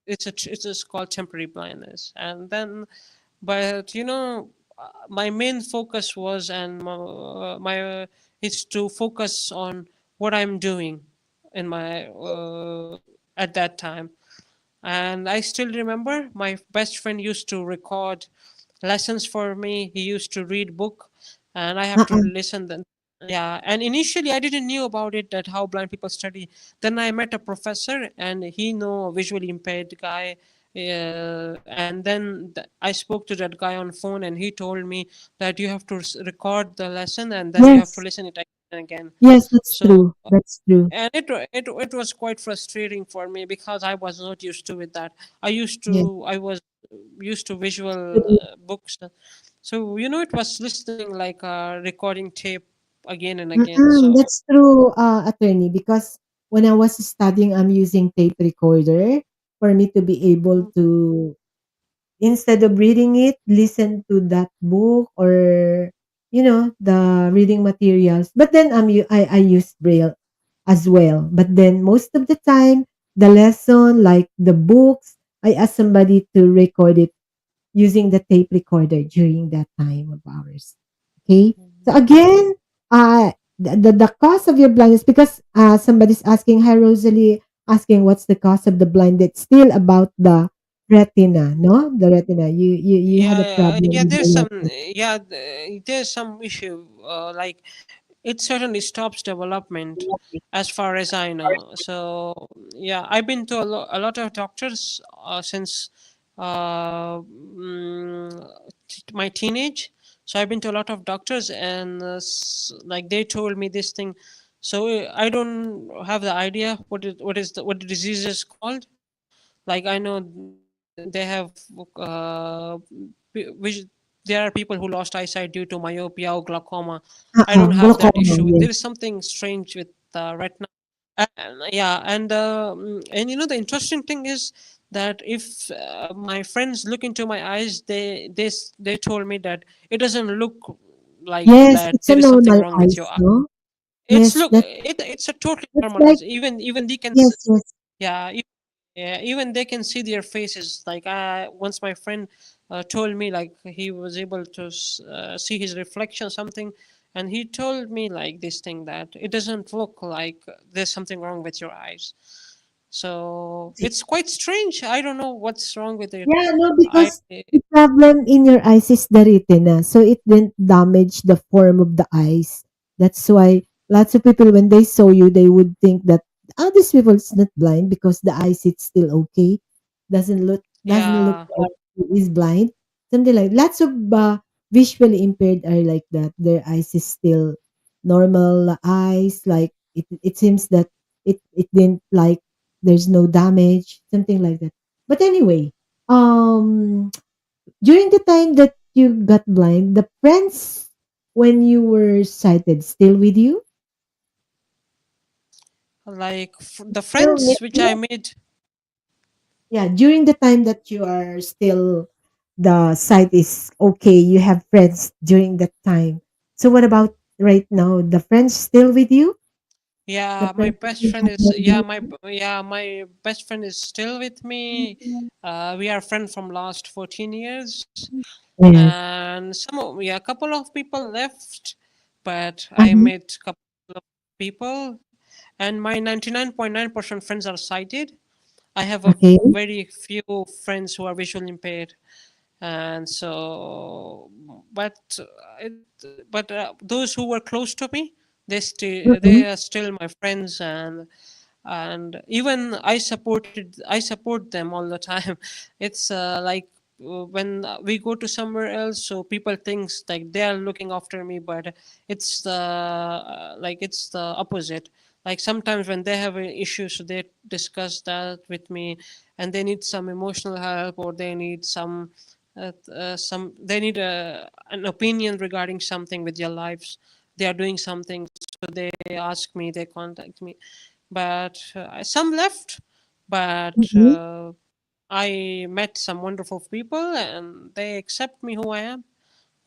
it's just called temporary blindness. And then, but my main focus was, and my is to focus on what I'm doing in my at that time. And I still remember my best friend used to record lessons for me. He used to read book, and I have to Uh-uh. listen. Then, yeah. And initially, I didn't knew about it, that how blind people study. Then I met a professor, and he know a visually impaired guy. And then I spoke to that guy on phone, and he told me that you have to record the lesson, and then you have to Yes. listen it again and again. Yes, that's So, true. That's true. and it was quite frustrating for me because I was not used to with that. Yes. I was used to visual True. books. So it was listening like a recording tape again and again. Mm-mm, So that's true, attorney, because when I was studying, I'm using tape recorder for me to be able mm, to, instead of reading it, listen to that book or, the reading materials. But then I use Braille as well. But then most of the time, the lesson, like the books, I ask somebody to record it using the tape recorder during that time of ours. Okay. So again, the cause of your blindness, because somebody's asking, hi Rosalie, asking what's the cause of the blind. It's still about the retina, no? The retina. You had a problem yeah. with There's the some retina. there's some issue. Like it certainly stops development, as far as I know. So yeah, I've been to a lot of doctors since my teenage. So I've been to a lot of doctors, and like they told me this thing. So I don't have the idea what the disease is called. Like I know they have which there are people who lost eyesight due to myopia or glaucoma. I don't have that Glaucoma, issue. There yes. is something strange with retina. Yeah, and the interesting thing is that if my friends look into my eyes, they told me that it doesn't look like Yes, that it's a there is something normal wrong with your eyes, eye. no? It's Yes, look it's a totally that's normal like, eyes. Even they can yes, yes. yeah, yeah, even they can see their faces. Like once my friend told me, like he was able to see his reflection, something, and he told me like this thing that it doesn't look like there's something wrong with your eyes. So it's quite strange. I don't know what's wrong with it. Yeah, no, I because the problem in your eyes is the retina, so it didn't damage the form of the eyes. That's why lots of people, when they saw you, they would think that, this people is not blind because the eyes is still okay. Doesn't look yeah like he is blind. Something like lots of visually impaired are like that. Their eyes is still normal eyes. Like it seems that it didn't, like, there's no damage, something like that. But anyway, um, during the time that you got blind, the friends when you were sighted still with you? like the Still friends with which I you? made. Yeah, during the time that you are still, the sight is okay, you have friends during that time. So what about right now? The friends still with you? The Yeah, my friends that best you friend have is when you my best friend is still with me. We are friends from last 14 years, Yes. and a couple of people left, but I Uh-huh. met couple of people, and my 99.9% friends are sighted. I have a Okay. very few friends who are visually impaired, and so it, those who were close to me, Mm-mm. they are still my friends, and even I support them all the time. It's like when we go to somewhere else, so people thinks like they are looking after me, but it's the like it's the opposite. Like sometimes when they have an issue, so they discuss that with me, and they need some emotional help, or they need some they need an opinion regarding something with their lives. They are doing something, so they ask me, they contact me. But some left, but Mhm. I met some wonderful people and they accept me who I am.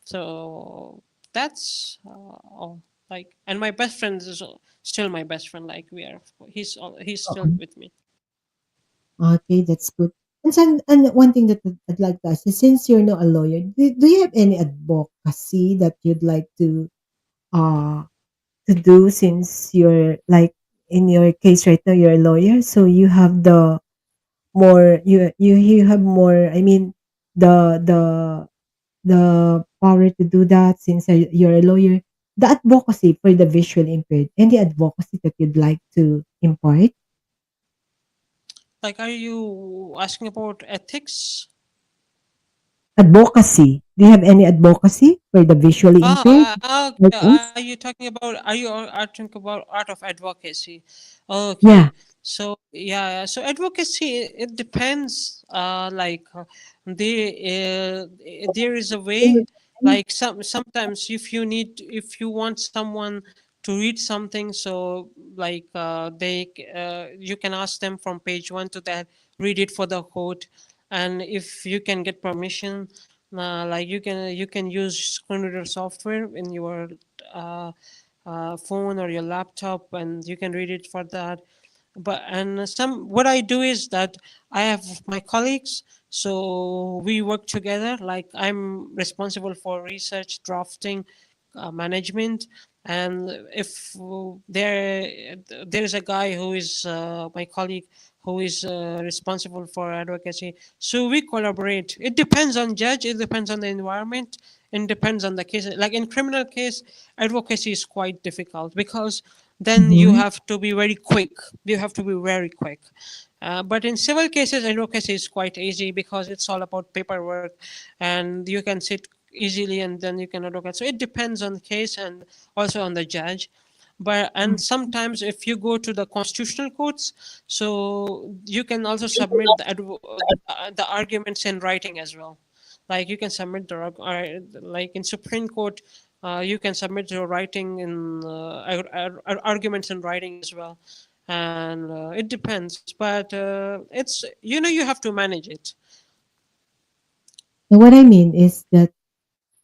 So that's all. Like, and my best friend is still my best friend. Like we are, he's still Oo. with me. Okay, that's good. And one thing that I'd like to ask is, since you're not a lawyer, do you have any advocacy that you'd like uh to do, since you're like, in your case right now you're a lawyer, so you have the more, you have more, I mean, the the power to do that, since you're a lawyer. The advocacy for the visually impaired, any advocacy that you'd like to impart? Like, are you asking about ethics? Advocacy. Do you have any advocacy for the visually impaired? Okay. Are Persons? you talking about? Are you talking about art of advocacy? Okay. Yeah. So yeah. So advocacy, it depends. There is a way. Like sometimes if you want someone to read something, so like you can ask them from page one to that, read it for the quote, and if you can get permission, like you can use screen reader software in your uh, phone or your laptop, and you can read it for that. But and some what I do is that I have my colleagues, so we work together. Like I'm responsible for research, drafting, management, and if there is a guy who is my colleague who is responsible for advocacy, so we collaborate. It depends on judge, it depends on the environment, it depends on the case. Like in criminal case, advocacy is quite difficult because then you Mhm. have to be very quick. You have to be very quick. But in civil cases, advocacy is quite easy because it's all about paperwork, and you can sit easily and then you can advocate. So it depends on the case and also on the judge. But and sometimes if you go to the constitutional courts, so you can also submit the arguments in writing as well. Like you can submit like in Supreme Court, you can submit your writing in arguments in writing as well, and it depends. But it's you have to manage it. So what I mean is that,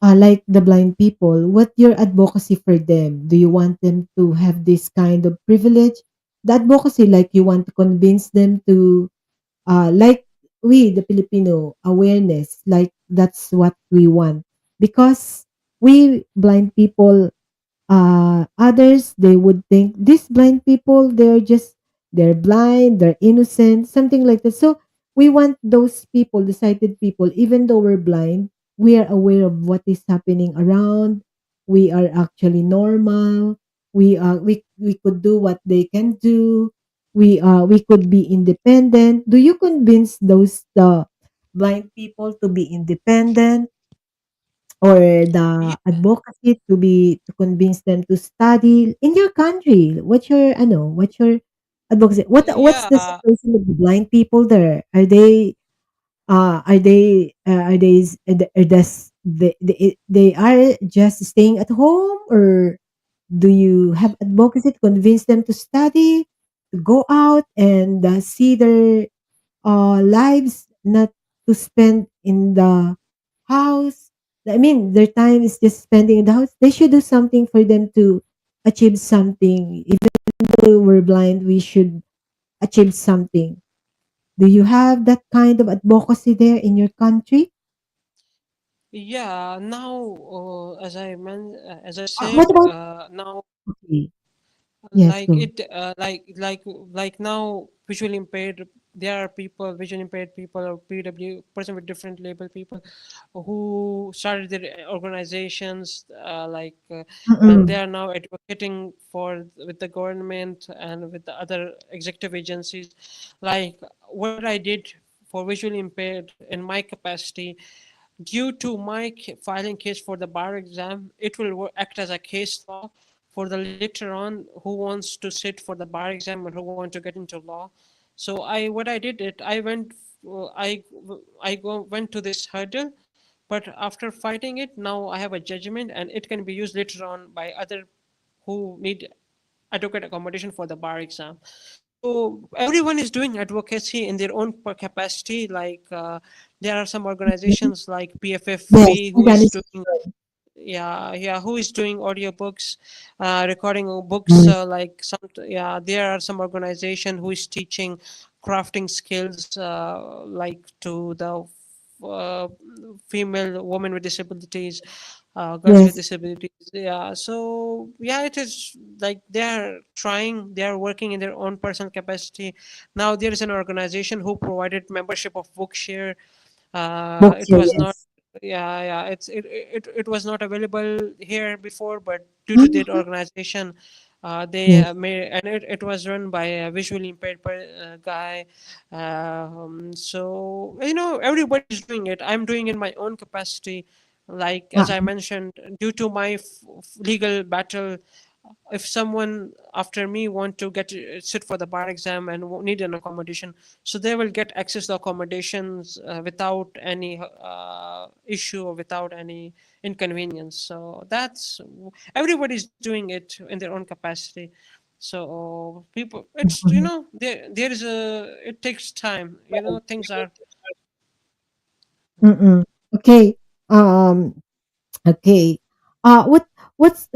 like the blind people, what your advocacy for them? Do you want them to have this kind of privilege? The advocacy, like you want to convince them to, like we, the Filipino, awareness, like that's what we want. Because we blind people, others, they would think these blind people, they're blind, they're innocent, something like that. So we want those people, the sighted people, even though we're blind, we are aware of what is happening around. We are actually normal. We could do what they can do. We could be independent. Do you convince those the blind people to be independent, or the Yeah, advocacy to convince them to study in your country? What's your advocacy? What's the yeah. situation of the blind people there? They are just staying at home, or do you have advocacy to convince them to study, to go out and see their lives, not to spend in the house. I mean, their time is just spending in the house. They should do something for them to achieve something. Even though we're blind, we should achieve something. Do you have that kind of advocacy there in your country? Yeah, now as I What said, about, now okay? Yes, like go. it like now visually impaired, there are people, visually impaired people or PW person with different label people who started their organizations, and they Mm-mm. are now advocating for with the government and with the other executive agencies. Like what I did for visually impaired in my capacity. Due to my filing case for the bar exam, it will act as a case law for the later on who wants to sit for the bar exam or who want to get into law. So what I did it, I went, went to this hurdle, but after fighting it, now I have a judgment, and it can be used later on by other who need adequate accommodation for the bar exam. So everyone is doing advocacy in their own capacity. Like there are some Mhm. organizations like Yes, PFFP who is doing, organization. yeah, who is doing audiobooks, recording books, Yes, like some, yeah, there are some organization who is teaching crafting skills, like to the uh, female women with disabilities, girls with yes. disabilities. Yeah, so yeah, it is like they are working in their own personal capacity. Now there is an organization who provided membership of Bookshare. Books, It was not, yes. yeah, it was not available here before, but due to that Mhm. organization, they Yes. made, and it was run by a visually impaired guy. So everybody's doing it. I'm doing in my own capacity, like Uh, as I mentioned, due to my legal battle. If someone after me want to get sit for the bar exam and need an accommodation, so they will get access to accommodations without any issue or without any inconvenience. So that's, everybody's doing it in their own capacity. So people, it's, mhm. there is a, it takes time, things are. Mm-mm. Okay. Um, okay. What's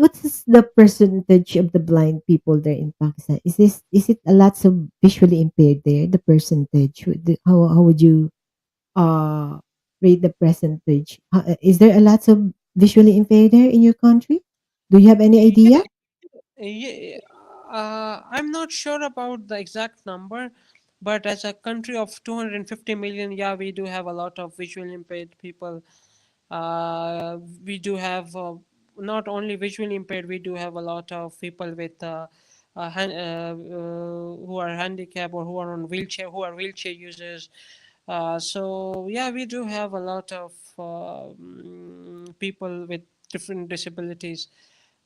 the percentage of the blind people there in Pakistan? Is it a lot of visually impaired there? The percentage. How would you uh rate the percentage? Is there a lot of visually impaired there in your country? Do you have any idea? Yeah, I'm not sure about the exact number, but as a country of 250 million, yeah, we do have a lot of visually impaired people. We do have, not only visually impaired, we do have a lot of people with who are handicapped or who are on wheelchair, who are wheelchair users. So yeah, we do have a lot of people with different disabilities,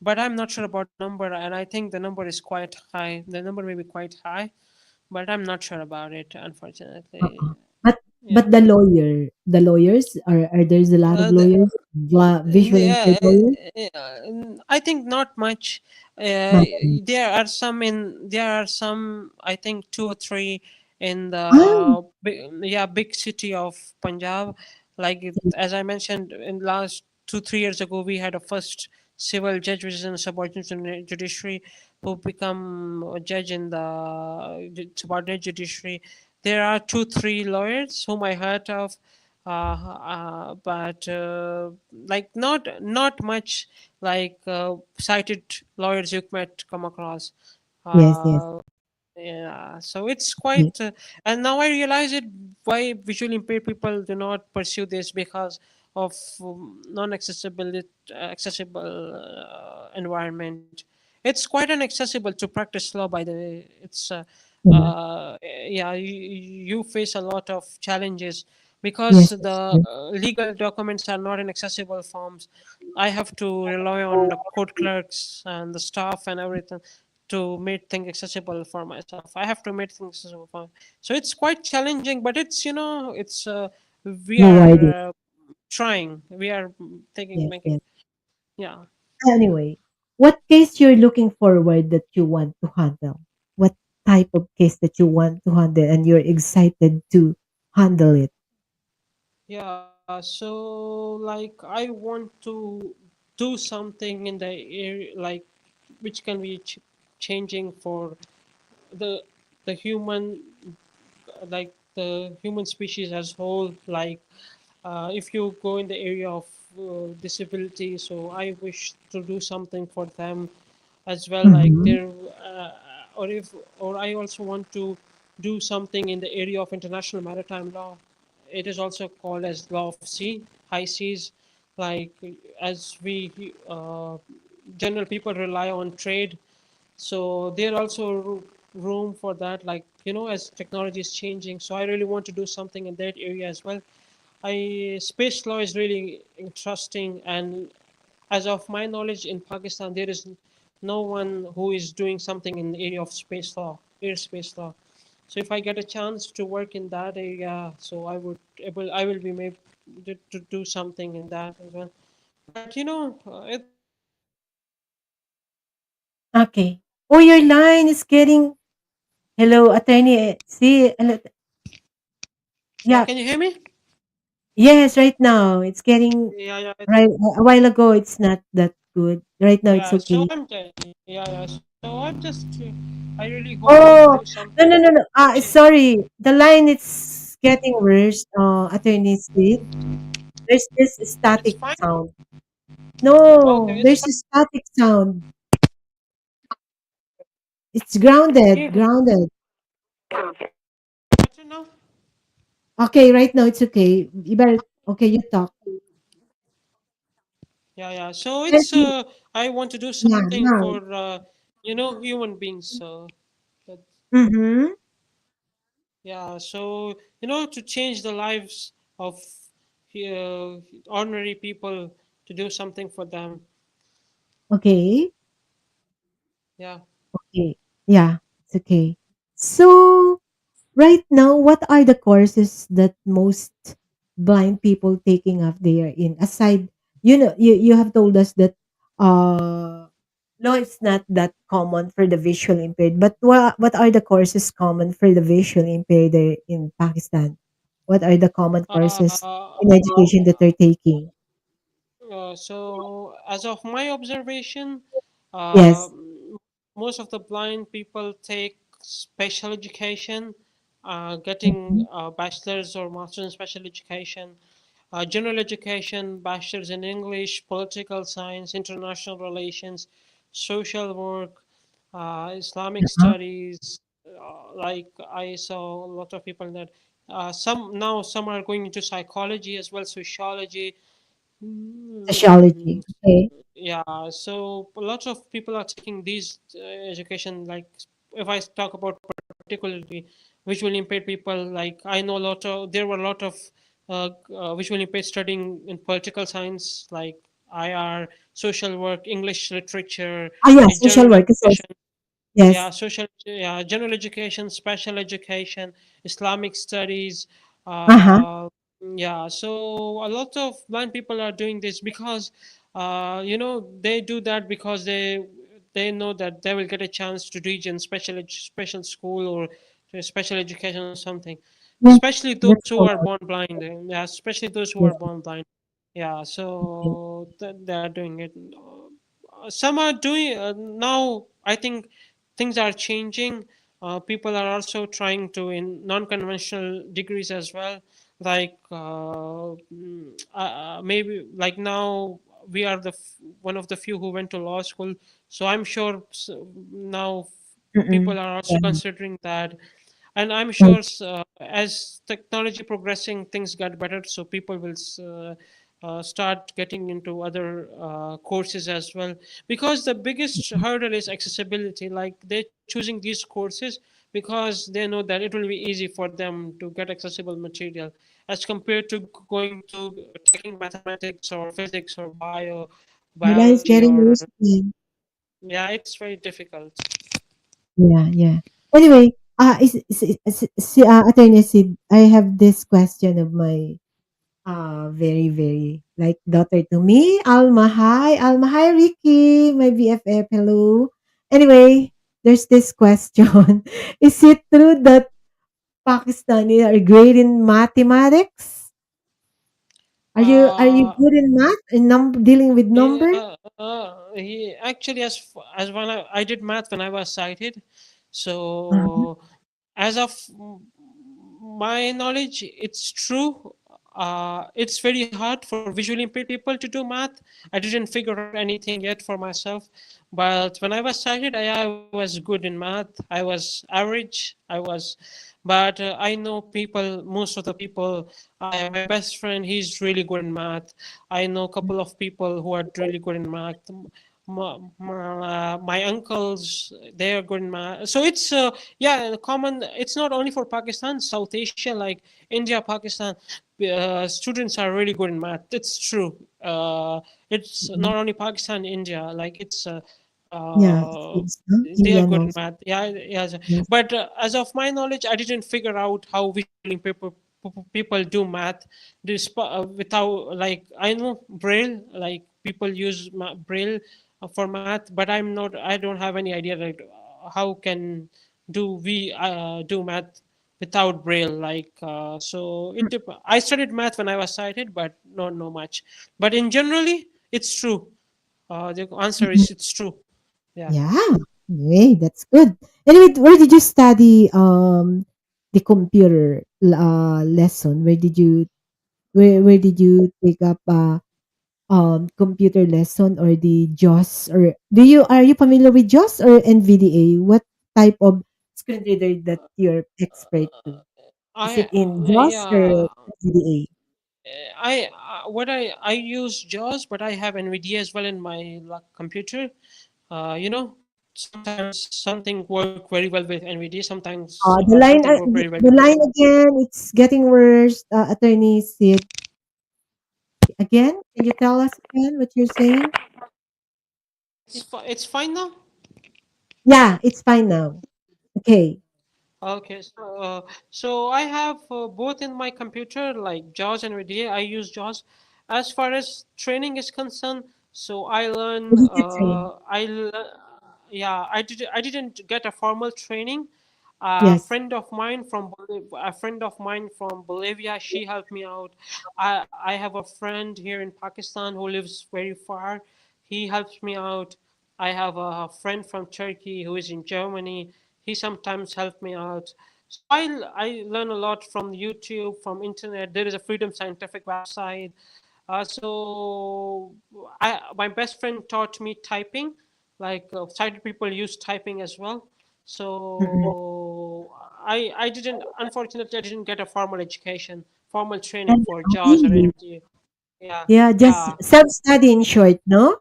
but I'm not sure about the number, and I think the number is quite high. The number may be quite high, but I'm not sure about it, unfortunately. Uh-uh. But Yeah. the lawyers are there's a lot of The, lawyers, visually impaired yeah, lawyers? I think not much. Not There are some, I think two or three in ah, the big city of Punjab. Like as I mentioned, in last 2 3 years ago, we had a first civil judge, which is in subordinate judiciary, who become a judge in the subordinate judiciary. There are 2 3 lawyers whom I heard of, but like not much, like cited lawyers you might come across. yes, yes, Uh, yeah, so it's yes. quite, and now I realize it, why visually impaired people do not pursue this, because of non-accessibility, accessible environment. It's quite inaccessible to practice law. By the way, it's Mhm. yeah, you face a lot of challenges because Yes, the that's true. legal documents are not in accessible forms. I have to rely on the court clerks and the staff and everything to make things accessible for myself. I have to make things accessible for. So it's quite challenging, but it's, it's we Providing. are trying. We are thinking, Yes, yes. making, yeah. Anyway, what case you're looking forward that you want to handle? What type of case that you want to handle and you're excited to handle it? Yeah, so like I want to do something in the area, like which can be changing for the the human, like the human species as whole. Like if you go in the area of disability, so I wish to do something for them as well. Like Mhm. there, or if, or I also want to do something in the area of international maritime law. It is also called as law of sea, high seas. Like as we general people rely on trade, so there also room for that. Like as technology is changing. So I really want to do something in that area as well. I Space law is really interesting, and as of my knowledge, in Pakistan there is no one who is doing something in the area of space law, airspace law. So if I get a chance to work in that area, so I will be made to do something in that as well. But it's Okay. Oh, your line is getting. Hello, attorney. See, yeah. yeah, Can you hear me? yes, right now it's getting Yeah, yeah, right. A while ago, it's not that good. Right now, it's yeah. So okay. yeah. So I really hope to do Oh, something no, no, no, no. to change. Sorry. The line is getting worse. Attorney Sid. There's this It's static fine. sound. Okay, No, it's there's fine. a static sound. It's Can grounded, you hear grounded. better now? Okay, right now it's okay. You better, okay, you talk. Yeah, yeah. So Yes, I want to do yeah, something now. for human beings. So that, Mm-hmm. yeah. So to change the lives of uh, ordinary people, to do something for them. Okay. Yeah. Okay. Yeah, it's okay. So, right now, what are the courses that most blind people taking up they are in? Aside, you have told us that no, it's not that common for the visual impaired. But what are the courses common for the visual impaired there in Pakistan? What are the common courses Uh, in education that they're taking? so as of my observation, uh, Yes. most of the blind people take special education, getting Mhm. bachelor's or master's in special education, general education, bachelor's in English, political science, international relations, social work, Islamic Uh-huh. studies. Like I saw a lot of people in that. Some are going into psychology as well, sociology. Sociology. Mm, Okay. yeah, so lots of people are taking these education. Like if I talk about particularly visually impaired people, like I know a lot of there were a lot of visually impaired studying in political science, like IR, social work, English literature, Ah, yeah, social general work is also, education. Yeah, yes. general education, special education, Islamic studies. Uh-huh. Uh, yeah, so a lot of blind people are doing this because, they do that because they know that they will get a chance to reach in special school or to special education or something. Yes, Especially those that's who are common. born blind. Yeah, especially those who are Yes. born blind. Yeah, Okay. so they are doing it. Some are doing now. I think things are changing. People are also trying to in non-conventional degrees as well. Like maybe like now we are one of the few who went to law school. So I'm sure now Mm-mm. people are also Yeah. considering that, and I'm Yes. sure as technology progressing, things get better. So people will start getting into other courses as well, because the biggest hurdle is accessibility. Like they're choosing these courses because they know that it will be easy for them to get accessible material, as compared to going to taking mathematics or physics or Your line is biology getting or worse again. yeah, it's very difficult. Yeah, yeah. Anyway, Attorney Sid, I have this question of my very, very like daughter to me. Alma, hi. Alma, hi, Ricky, my BFF. Hello. Anyway, there's this question. Is it true that Pakistani are great in mathematics? Are you uh, good in math in dealing with numbers? he actually as when I did math when I was sighted, Uh-huh. so as of my knowledge, it's true. It's very hard for visually impaired people to do math. I didn't figure out anything yet for myself, but when I was sighted, I was good in math. I was average. But I know people. Most of the people. My best friend, he's really good in math. I know a couple of people who are really good in math. my uncles, they are good in math. So it's yeah, common. It's not only for Pakistan, South Asia, like India, Pakistan. Students are really good in math. It's true. It's Mhm. not only Pakistan, India. Like it's Yeah, it uh, seems, no? they are Indian good in also. math. Yeah, yes. Yes. But as of my knowledge, I didn't figure out how visually people do math. Without, like, I know Braille, like people use Braille for math, but I don't have any idea, like how can do we do math without Braille. Like so, I studied math when I was sighted, but not know much. But in generally, it's true. The answer Mhm. is it's true. Yeah. Yeah. Hey, that's good. Anyway, where did you study the computer lesson? Where did you take up computer lesson or the JOS, or are you familiar with JOS or NVDA? What type of screen reader that you're expert to? Is it in JOS or Yeah. NVDA? I use JAWS, but I have NVIDIA as well in my computer. Sometimes something work very well with NVIDIA. Sometimes The line, something work very well the with line again, it's getting worse. Attorney Sid, again, can you tell us again what you're saying? it's fine now. Yeah, it's fine now. Okay. Okay, so I have both in my computer, like JAWS and VDA. I use JAWS. As far as training is concerned, so I learn. What did you train? Yeah, I didn't get a formal training. Yes. A friend of mine from Bolivia, she helped me out. I have a friend here in Pakistan who lives very far. He helps me out. I have a friend from Turkey who is in Germany. He sometimes helped me out. So I learn a lot from YouTube, from internet. There is a Freedom Scientific website. So my best friend taught me typing. Like sighted people use typing as well. Mhm. So I didn't, unfortunately, I didn't get a formal education, formal training And for JAWS or really? NVDA. Yeah, Yeah, just yeah. self-study in short, no?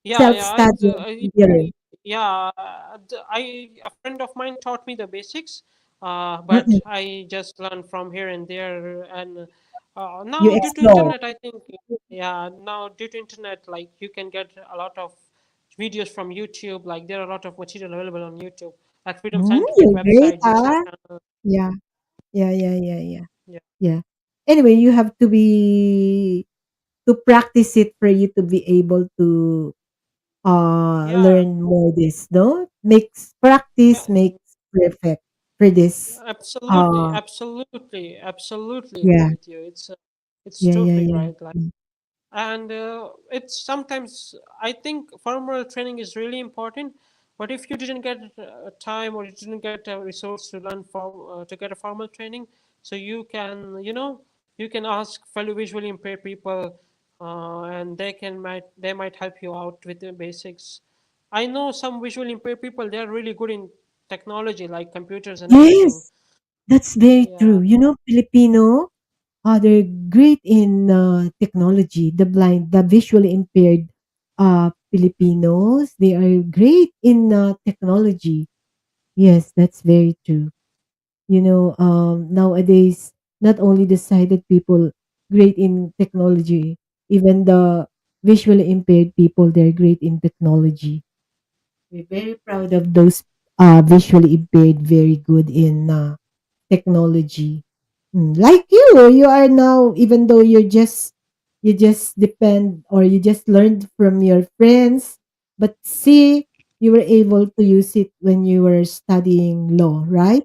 Yeah, yeah, Self-study on computer. yeah. A friend of mine taught me the basics, but Mm-mm. I just learned from here and there. And You now, due to explore. internet, I think, yeah, now due to internet, like you can get a lot of videos from YouTube. Like there are a lot of material available on YouTube, like Freedom Scientific You're great, website, YouTube ah. channel. Yeah, yeah, yeah, yeah, yeah, Yeah, yeah. Anyway, you have to practice it for you to be able to yeah, learn more this, no? Makes yeah. practice makes perfect for this. Absolutely, Uh absolutely, absolutely agree yeah, with you. It's yeah, yeah, totally yeah. right. Like. And it's sometimes I think formal training is really important, but if you didn't get time or you didn't get a resource to learn to get a formal training, so you can ask fellow visually impaired people, and they might help you out with the basics. I know some visually impaired people, they're really good in technology, like computers and everything. Yes, that's very Yeah, true. You know, Filipino, they're great in technology. The visually impaired Filipinos, they are great in technology. Yes, that's very true. You know, nowadays, not only the sighted people great in technology, even the visually impaired people, they're great in technology. We're very proud of those visually impaired, very good in technology. Like you are now, even though you just depend or you just learned from your friends, but see, you were able to use it when you were studying law, right?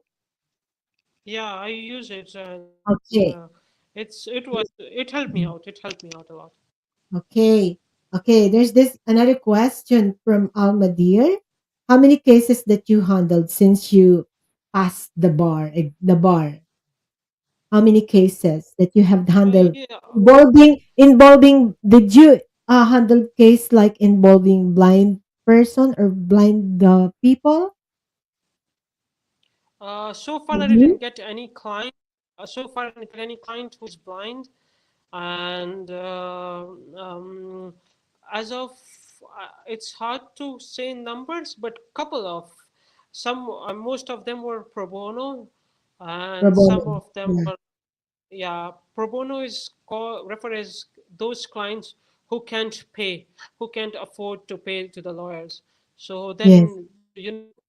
yeah, I use it, and Okay. it helped me out. Mhm. It helped me out a lot. Okay. Okay. There's this another question from Alma dear. How many cases that you handled since you passed the bar? How many cases that you have handled Yeah. involving did you handle case like involving blind person or blind people? So far, I Mhm. didn't get any client. So far, I didn't get any client who is blind, and um, as of it's hard to say numbers, but couple of some, most of them were pro bono, Pro and bono. some of them Yeah. were, yeah, pro bono is referred as those clients who can't pay, who can't afford to pay to the lawyers. So Yes. then,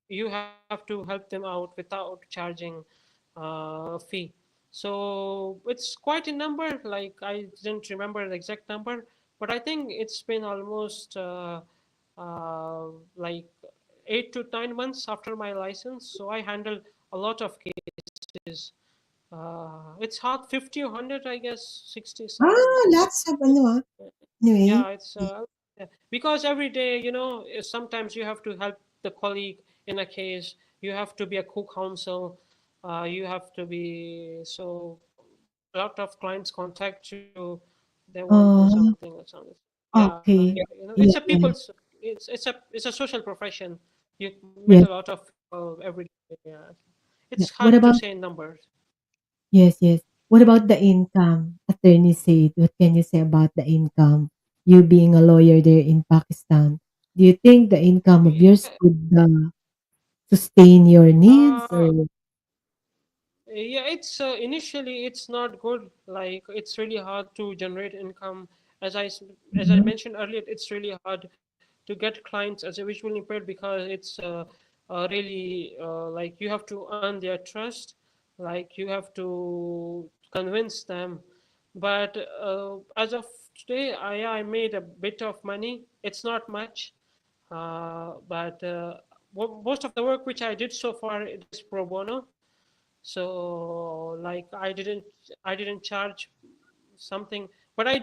you have to help them out without charging fee. So it's quite a number. Like, I didn't remember the exact number, but I think it's been almost like 8 to 9 months after my license. So I handle a lot of cases. It's hard, 50 or 100, I guess, 60, 70. Lots of ano, anyway. Yeah, yeah. Because every day, sometimes you have to help the colleague in a case. You have to be a co-counsel. You have to be, so a lot of clients contact you. They want something Oh, or something. Yeah, okay. it's a Yeah, yeah. people's. It's a social profession. You meet Yes, a lot of people every day. Yeah, yeah. it's What hard to about say numbers. yes, yes. What about the income? Attorney said, what can you say about the income? You being a lawyer there in Pakistan, do you think the income of yours Yeah, could sustain your needs uh, or yeah, it's initially it's not good. Like, it's really hard to generate income. As I Mhm. mentioned earlier, it's really hard to get clients as a visually impaired, because it's really like, you have to earn their trust. Like, you have to convince them. But as of today, I made a bit of money. It's not much, but most of the work which I did so far, it is pro bono. So, like, I didn't charge something, but I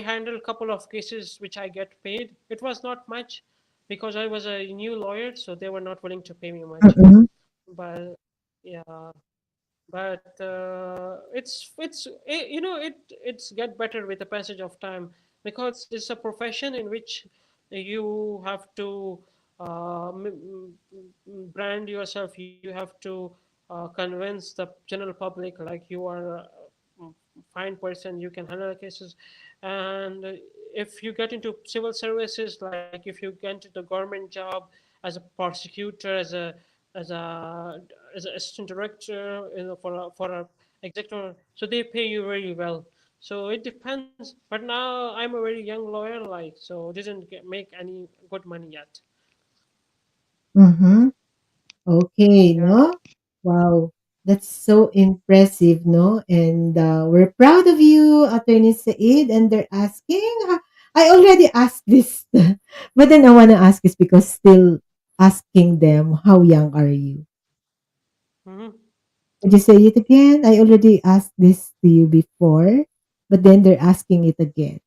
handled a couple of cases which I get paid. It was not much, because I was a new lawyer, so they were not willing to pay me much. Mm-mm. But yeah, but it's get better with the passage of time, because it's a profession in which you have to brand yourself. You have to convince the general public, like, you are a fine person, you can handle cases. And if you get into civil services, like, if you get into government job as a prosecutor, as a as an assistant director, for a executive, so they pay you very well. So it depends. But now I'm a very young lawyer, like, so didn't make any good money yet. Mhm. Okay, Yeah. no? Wow, that's so impressive, no? And we're proud of you, Attorney Said. And they're asking, I already asked this, but then I want to ask this because still asking them, how young are you? Mm-hmm. Would you say it again? I already asked this to you before, but then they're asking it again,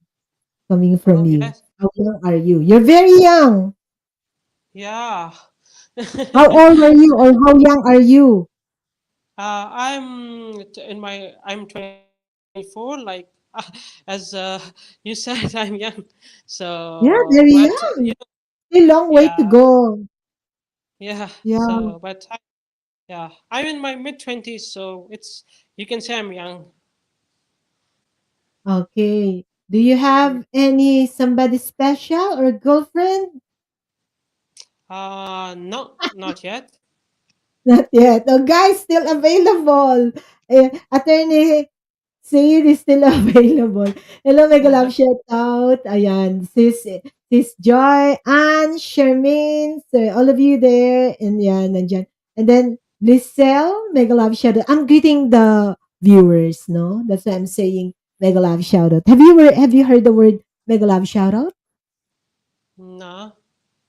coming from Oh, you. yes. How young are you? You're very young. Yeah. How old are you or how young are you? I'm 24. Like, as you said, I'm young. Yeah, So, very but young. A long way to yeah, go. yeah. Yeah. So, yeah, I'm in my mid 20s, so you can say I'm young. Okay. Do you have any somebody special or girlfriend? No, not yet. Not yet. Oh, guys, still available. Attorney Sayid is still available. Hello, mega love shout out. Ayan, sis Joy, Anne, Charmaine, so all of you there, and yan, nandyan. And then, Lizelle, mega love shout out. I'm greeting the viewers, no? That's why I'm saying mega love shout out. Have you heard the word mega love shout out? No.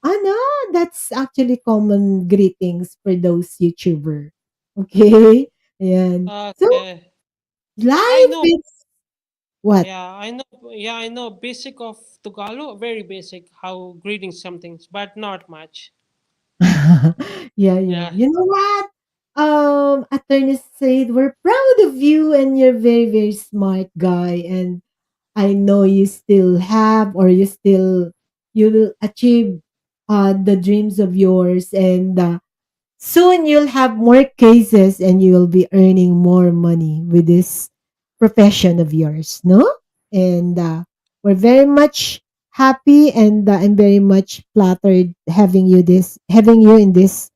No, that's actually common greetings for those YouTuber. Okay? Ayan. So, Okay. I life know. is what? Yeah, I know. Yeah, I know basic of Tagalog, very basic, how greeting some things, but not much. Yeah, yeah. Yeah. You know what? Attorney said we're proud of you and you're very, very smart guy. And I know you still have or you'll achieve the dreams of yours and soon you'll have more cases and you'll be earning more money with this profession of yours, no? And we're very much happy and I'm very much flattered having you in this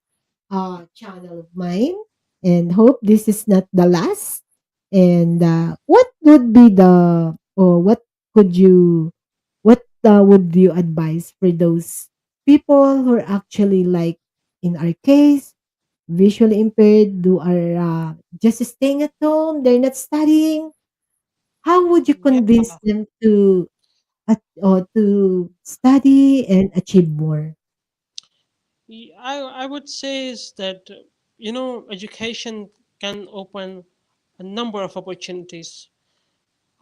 channel of mine, and hope this is not the last. And what would be the or what could you what would you advise for those people who are actually like in our case visually impaired, who are just staying at home, they're not studying? How would you Yeah. convince them to study and achieve more? I would say is that education can open a number of opportunities.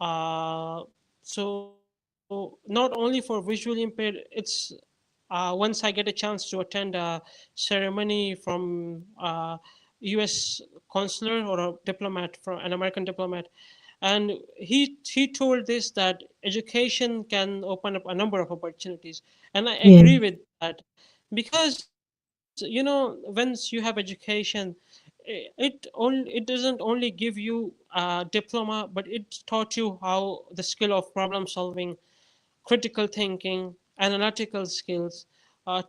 Uh, so not only for visually impaired, it's once I get a chance to attend a ceremony from U.S. consular or a diplomat from an American diplomat, and he told this that education can open up a number of opportunities, and I Yeah. agree with that because once you have education, it doesn't only give you a diploma, but it taught you how the skill of problem solving, critical thinking, analytical skills,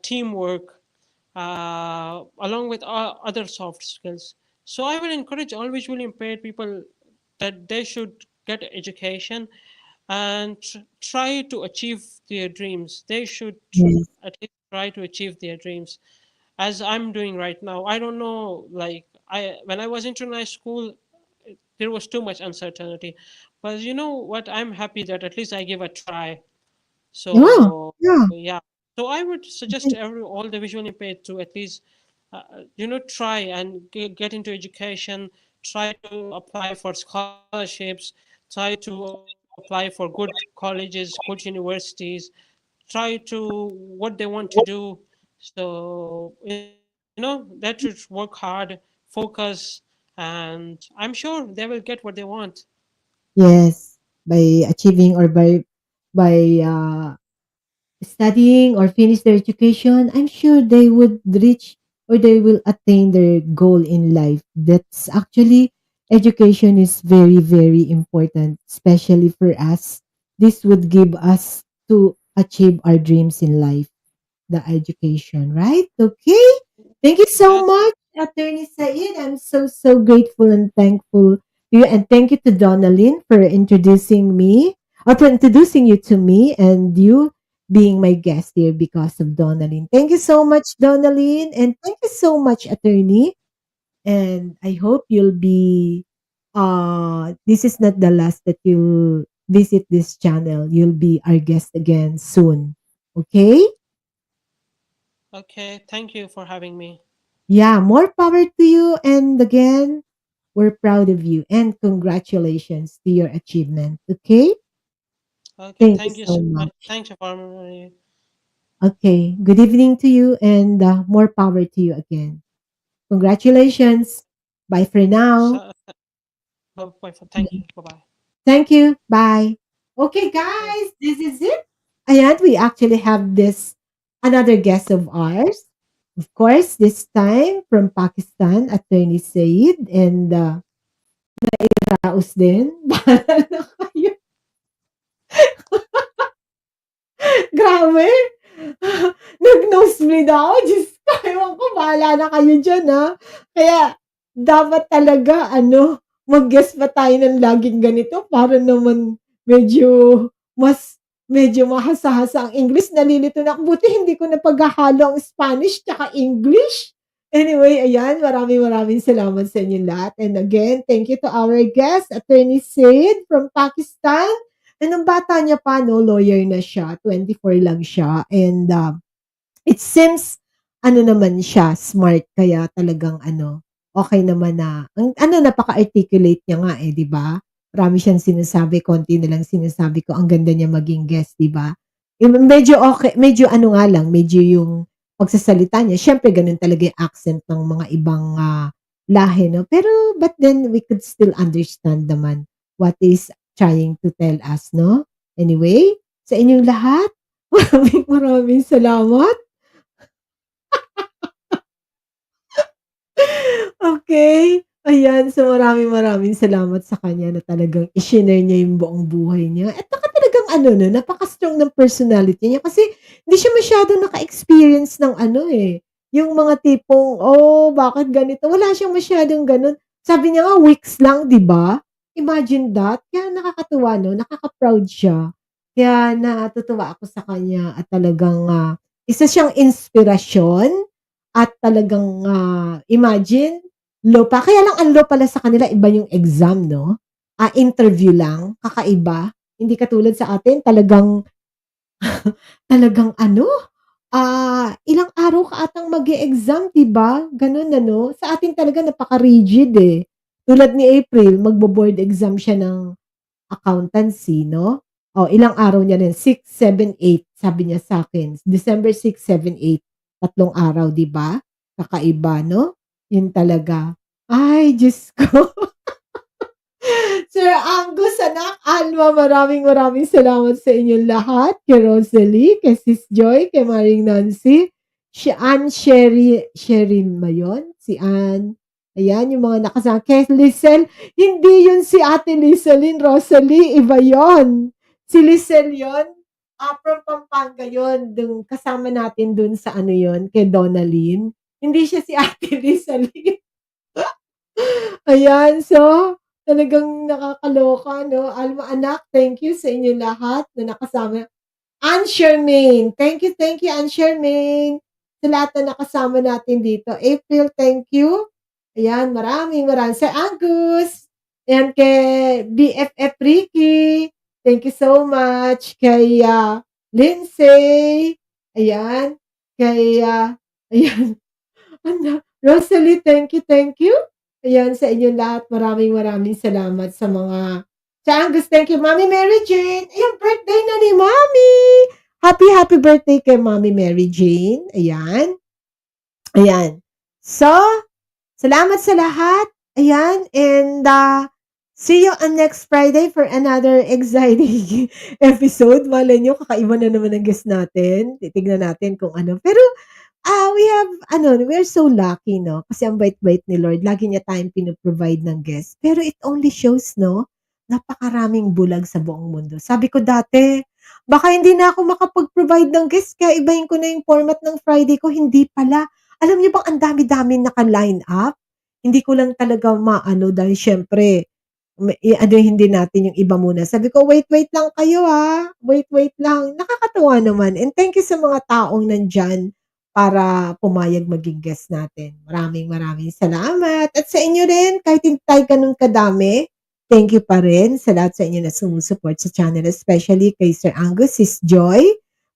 teamwork, along with other soft skills. So I would encourage all visually impaired people that they should get education and try to achieve their dreams. They should Yes. at least try to achieve their dreams, as I'm doing right now. I don't know, like I when I was in high school, there was too much uncertainty, but you know what? I'm happy that at least I give a try. Yeah. So Yeah. yeah, so I would suggest to all the visually impaired to at least try and get into education, try to apply for scholarships, try to apply for good colleges, good universities, try to what they want to do. So that should work hard, focus, and I'm sure they will get what they want. Yes, by achieving or by studying or finish their education, I'm sure they would reach or they will attain their goal in life. That's actually education is very, very important, especially for us. This would give us to achieve our dreams in life, the education, right? Okay. Thank you so That's much, Attorney Said. I'm so, so grateful and thankful to you. And thank you to Donalyn for introducing me, or for introducing you to me, and you being my guest here because of Donalyn. Thank you so much, Donalyn. And thank you so much, Attorney. And I hope you'll be, this is not the last that you'll visit this channel. You'll be our guest again soon. Okay? okay. Thank you for having me. Yeah, more power to you. And again, we're proud of you and congratulations to your achievement. Okay? Okay, Thank you thank you so so much. much. Thanks for me. Okay. Good evening to you and more power to you again. Congratulations. Bye for now. So, bye. Thank you. Bye bye. Thank you. Bye. Okay, guys, this is it. And we actually have this another guest of ours. Of course, this time from Pakistan, Attorney Said and Raus din. Bahala na kayo. Grabe. Nag-nosebleed ako. Diyos ko, ewan ko, bahala na kayo diyan, Kaya dapat talaga mag-guess pa tayo ng laging ganito para naman medyo medyo mahasa-hasa ang English. Nalilito na ako. Buti hindi ko napaghahalo ang Spanish tsaka English. Anyway, ayan, maraming maraming salamat sa inyong lahat. And again, thank you to our guest, Attorney Said from Pakistan. And nung bata niya pa 'no, lawyer na siya, 24 lang siya and, it seems naman siya, smart kaya talagang okey naman na ang napaka-articulate niya nga, 'di ba? Marami siyang sinasabi, konti na lang sinasabi ko, ang ganda niya maging guest, 'di ba? Medyo okey medyo nga lang, medyo yung pagsasalita niya siyempre gano'n talaga yung accent ng mga ibang, lahi 'no, pero but then we could still understand naman what is trying to tell us 'no? Anyway, sa inyong lahat, maraming maraming salamat. Okay, ayan. So, maraming maraming salamat sa kanya na talagang i-shinare niya yung buong buhay niya at talagang ano no, napaka-strong ng personality niya kasi hindi siya masyadong naka-experience ng ano, eh, yung mga tipong, "Oh, bakit ganito?" Wala siyang masyadong gano'n. Sabi niya nga weeks lang, 'di ba? Imagine that. Kaya nakakatuwa 'no, nakaka-proud siya. Kaya natutuwa ako sa kanya at talagang, isa siyang inspirasyon at talagang, imagine low pa. Kaya lang ang low pala sa kanila iba yung exam 'no? Interview lang, kakaiba. Hindi katulad sa atin talagang talagang ano, ilang araw ka atang mag-e-exam 'di ba? Gano'n ano? Sa atin talaga napaka-rigid, eh. Tulad ni April magbo-board exam siya ng accountancy 'no? Oh, ilang araw niya rin, 6, 7, 8 sabi niya sa'kin. December 6, 7, 8, 3 araw 'di ba? Kakaiba 'no? 'Yun talaga. Ay Diyos ko. Sir Angus, anak, Alma, maraming maraming salamat sa inyong lahat. Kay Rosalie, kay Sis Joy, kay Maring Nancy, si Ann Sherin ba yun? Si Ann. Ayan, yung mga nakasama. Kay Lizel, hindi yun si Ate Lizelin, Rosalie, iba yon. Si Lizel yun, from Pampanga yun. Dun, kasama natin dun sa ano yun, kay Donalyn. Hindi siya si Ate Lizelin. Ayan, so talagang nakakaloka 'no. Alma anak, thank you sa inyo lahat na nakasama. Ann Shermaine, thank you Ann Shermaine, sa lahat na nakasama natin dito. April, thank you. Ayan, maraming Sir Angus, ayan kay BFF Ricky, thank you so much. Kay, Lindsay, ayan, kay, ayan. Rosalie, thank you, thank you. Ayan, sa inyong lahat, maraming salamat sa mga sa Angus, thank you. Mommy Mary Jane, ayan, birthday na ni Mommy. Happy birthday kay Mommy Mary Jane. Ayan, ayan. So, salamat sa lahat. Ayan, and see you on next Friday for another exciting episode. Malay nyo, kakaiba na naman ang guest natin. Titignan natin kung ano. Pero we have ano, we're so lucky 'no, kasi ang bait-bait ni Lord lagi niya tayong pino-provide ng guest. Pero it only shows 'no, napakaraming bulag sa buong mundo. Sabi ko dati, baka hindi na ako makapag-provide ng guest kaya ibahin ko na yung format ng Friday ko, hindi pala. Alam niyo bang ang dami-daming naka-line up? Hindi ko lang talaga maano dahil siyempre i-anuhin din natin yung iba muna. Sabi ko, "Wait lang kayo, wait lang." Nakakatuwa naman and thank you sa mga taong nandiyan para pumayag maging guest natin. Maraming salamat at sa inyo rin kahit hindi tayo gano'n kadami, thank you pa rin sa lahat sa inyo na sumusuport sa channel, especially kay Sir Angus, Sis Joy,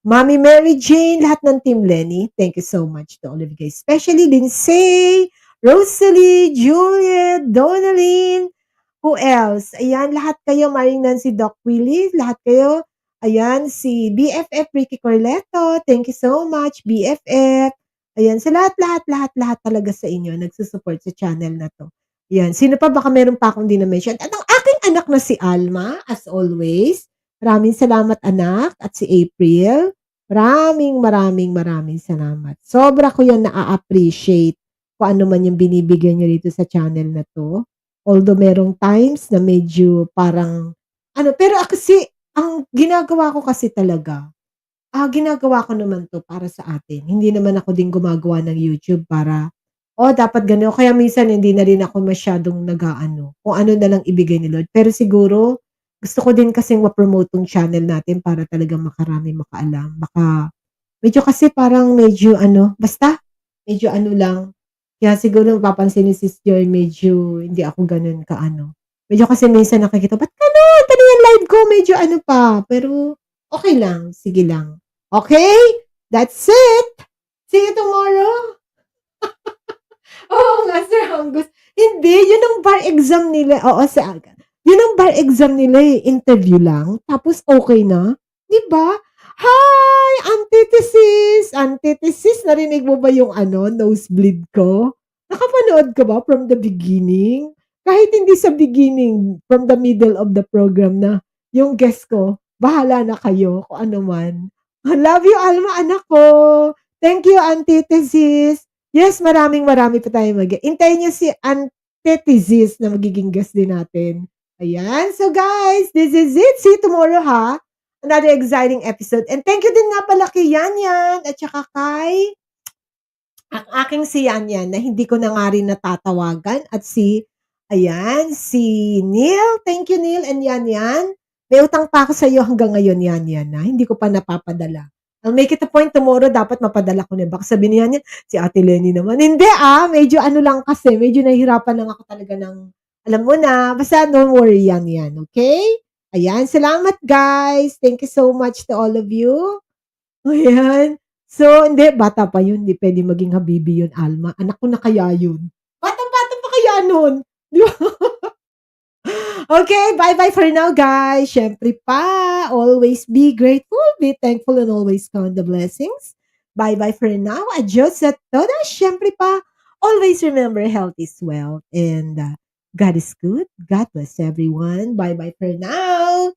Mommy Mary Jane, lahat ng Team Leny. Thank you so much to all of you guys, especially Lindsay, Rosalie, Juliet, Donalyn, who else? Ayan, lahat kayo, Maring Nancy, Doc Willie, lahat kayo. Ayan, si BFF Ricky Corleto, thank you so much, BFF. Ayan, sa lahat talaga sa inyo, nagsusupport sa channel na to. Ayan, sino pa? Baka meron pa akong di na-mention. At ang aking anak na si Alma, as always. Maraming salamat anak. At si April. Maraming salamat. Sobra ko yan na-appreciate kung ano man yung binibigyan nyo dito sa channel na to. Although merong times na medyo parang ano, pero kasi ang ginagawa ko kasi talaga, ginagawa ko naman 'to para sa atin. Hindi naman ako din gumagawa ng YouTube para, "Oh, dapat ganito." Kaya minsan hindi na rin ako masyadong nag-aano, kung ano na lang ibigay ni Lord. Pero siguro gusto ko din kasing ma-promote 'tong channel natin para talagang makarami makaalam. Baka medyo kasi parang medyo ano, basta medyo ano lang. Kaya siguro napapansin ni Sis Joy medyo hindi ako gano'n ka-ano. Medyo kasi minsan nakikita, "Ba't gano'n? Pati yung live ko medyo ano pa." Pero okey lang, sige lang. Okay, that's it. See you tomorrow. Oo nga, Sir Angus. Hindi, yun ang bar exam nila. Oo, sa aga. Yun ang bar exam nila eh. Interview lang. Tapos okay na. Di ba? Hi! Antithesis! Antithesis! Narinig mo ba yung ano, nosebleed ko? Nakapanood ka ba from the beginning? Kahit hindi sa beginning, from the middle of the program na yung guest ko, bahala na kayo kung ano man. I love you, Alma, anak ko. Thank you, Antithesis. Yes, marami pa tayong hintayin niyo si Antithesis na magiging guest din natin. Ayan. So guys, this is it. See you tomorrow ha. another exciting episode. And thank you din nga pala kay Yan Yan at saka kay ang aking si Yan Yan na hindi ko na nga rin natatawagan at si, ayan, si Neil. Thank you, Neil and Yan Yan. May utang pa ako sa iyo hanggang ngayon, Yan Yan, na hindi ko pa napapadala. I'll make it a point tomorrow, dapat mapadala ko na. Baka sabihin niya niya, si Ate Leny naman. Hindi medyo ano lang kasi, medyo nahihirapan lang ako talaga ng, alam mo na, basta don't worry, Yan Yan, okay? Ayan, salamat guys. Thank you so much to all of you. Ayan. So, hindi, bata pa yun. Hindi pwede maging habibi yun, Alma. Anak ko na kaya yun. Batang-bata pa kaya nun. Di ba? Okay, bye-bye for now, guys. Siyempre pa, always be grateful, be thankful, and always count the blessings. Bye-bye for now. Adios at todas. Siyempre pa, always remember health is wealth. And God is good. God bless everyone. Bye-bye for now.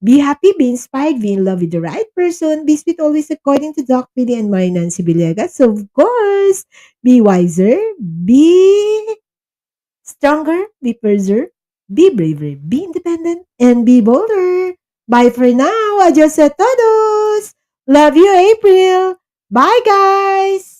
Be happy, be inspired, be in love with the right person. Be sweet always according to Doc Billy and my Nancy Villegas. So, of course, be wiser, be stronger, be further, be braver, be independent, and be bolder. Bye for now. Adios a todos. Love you, April. Bye, guys.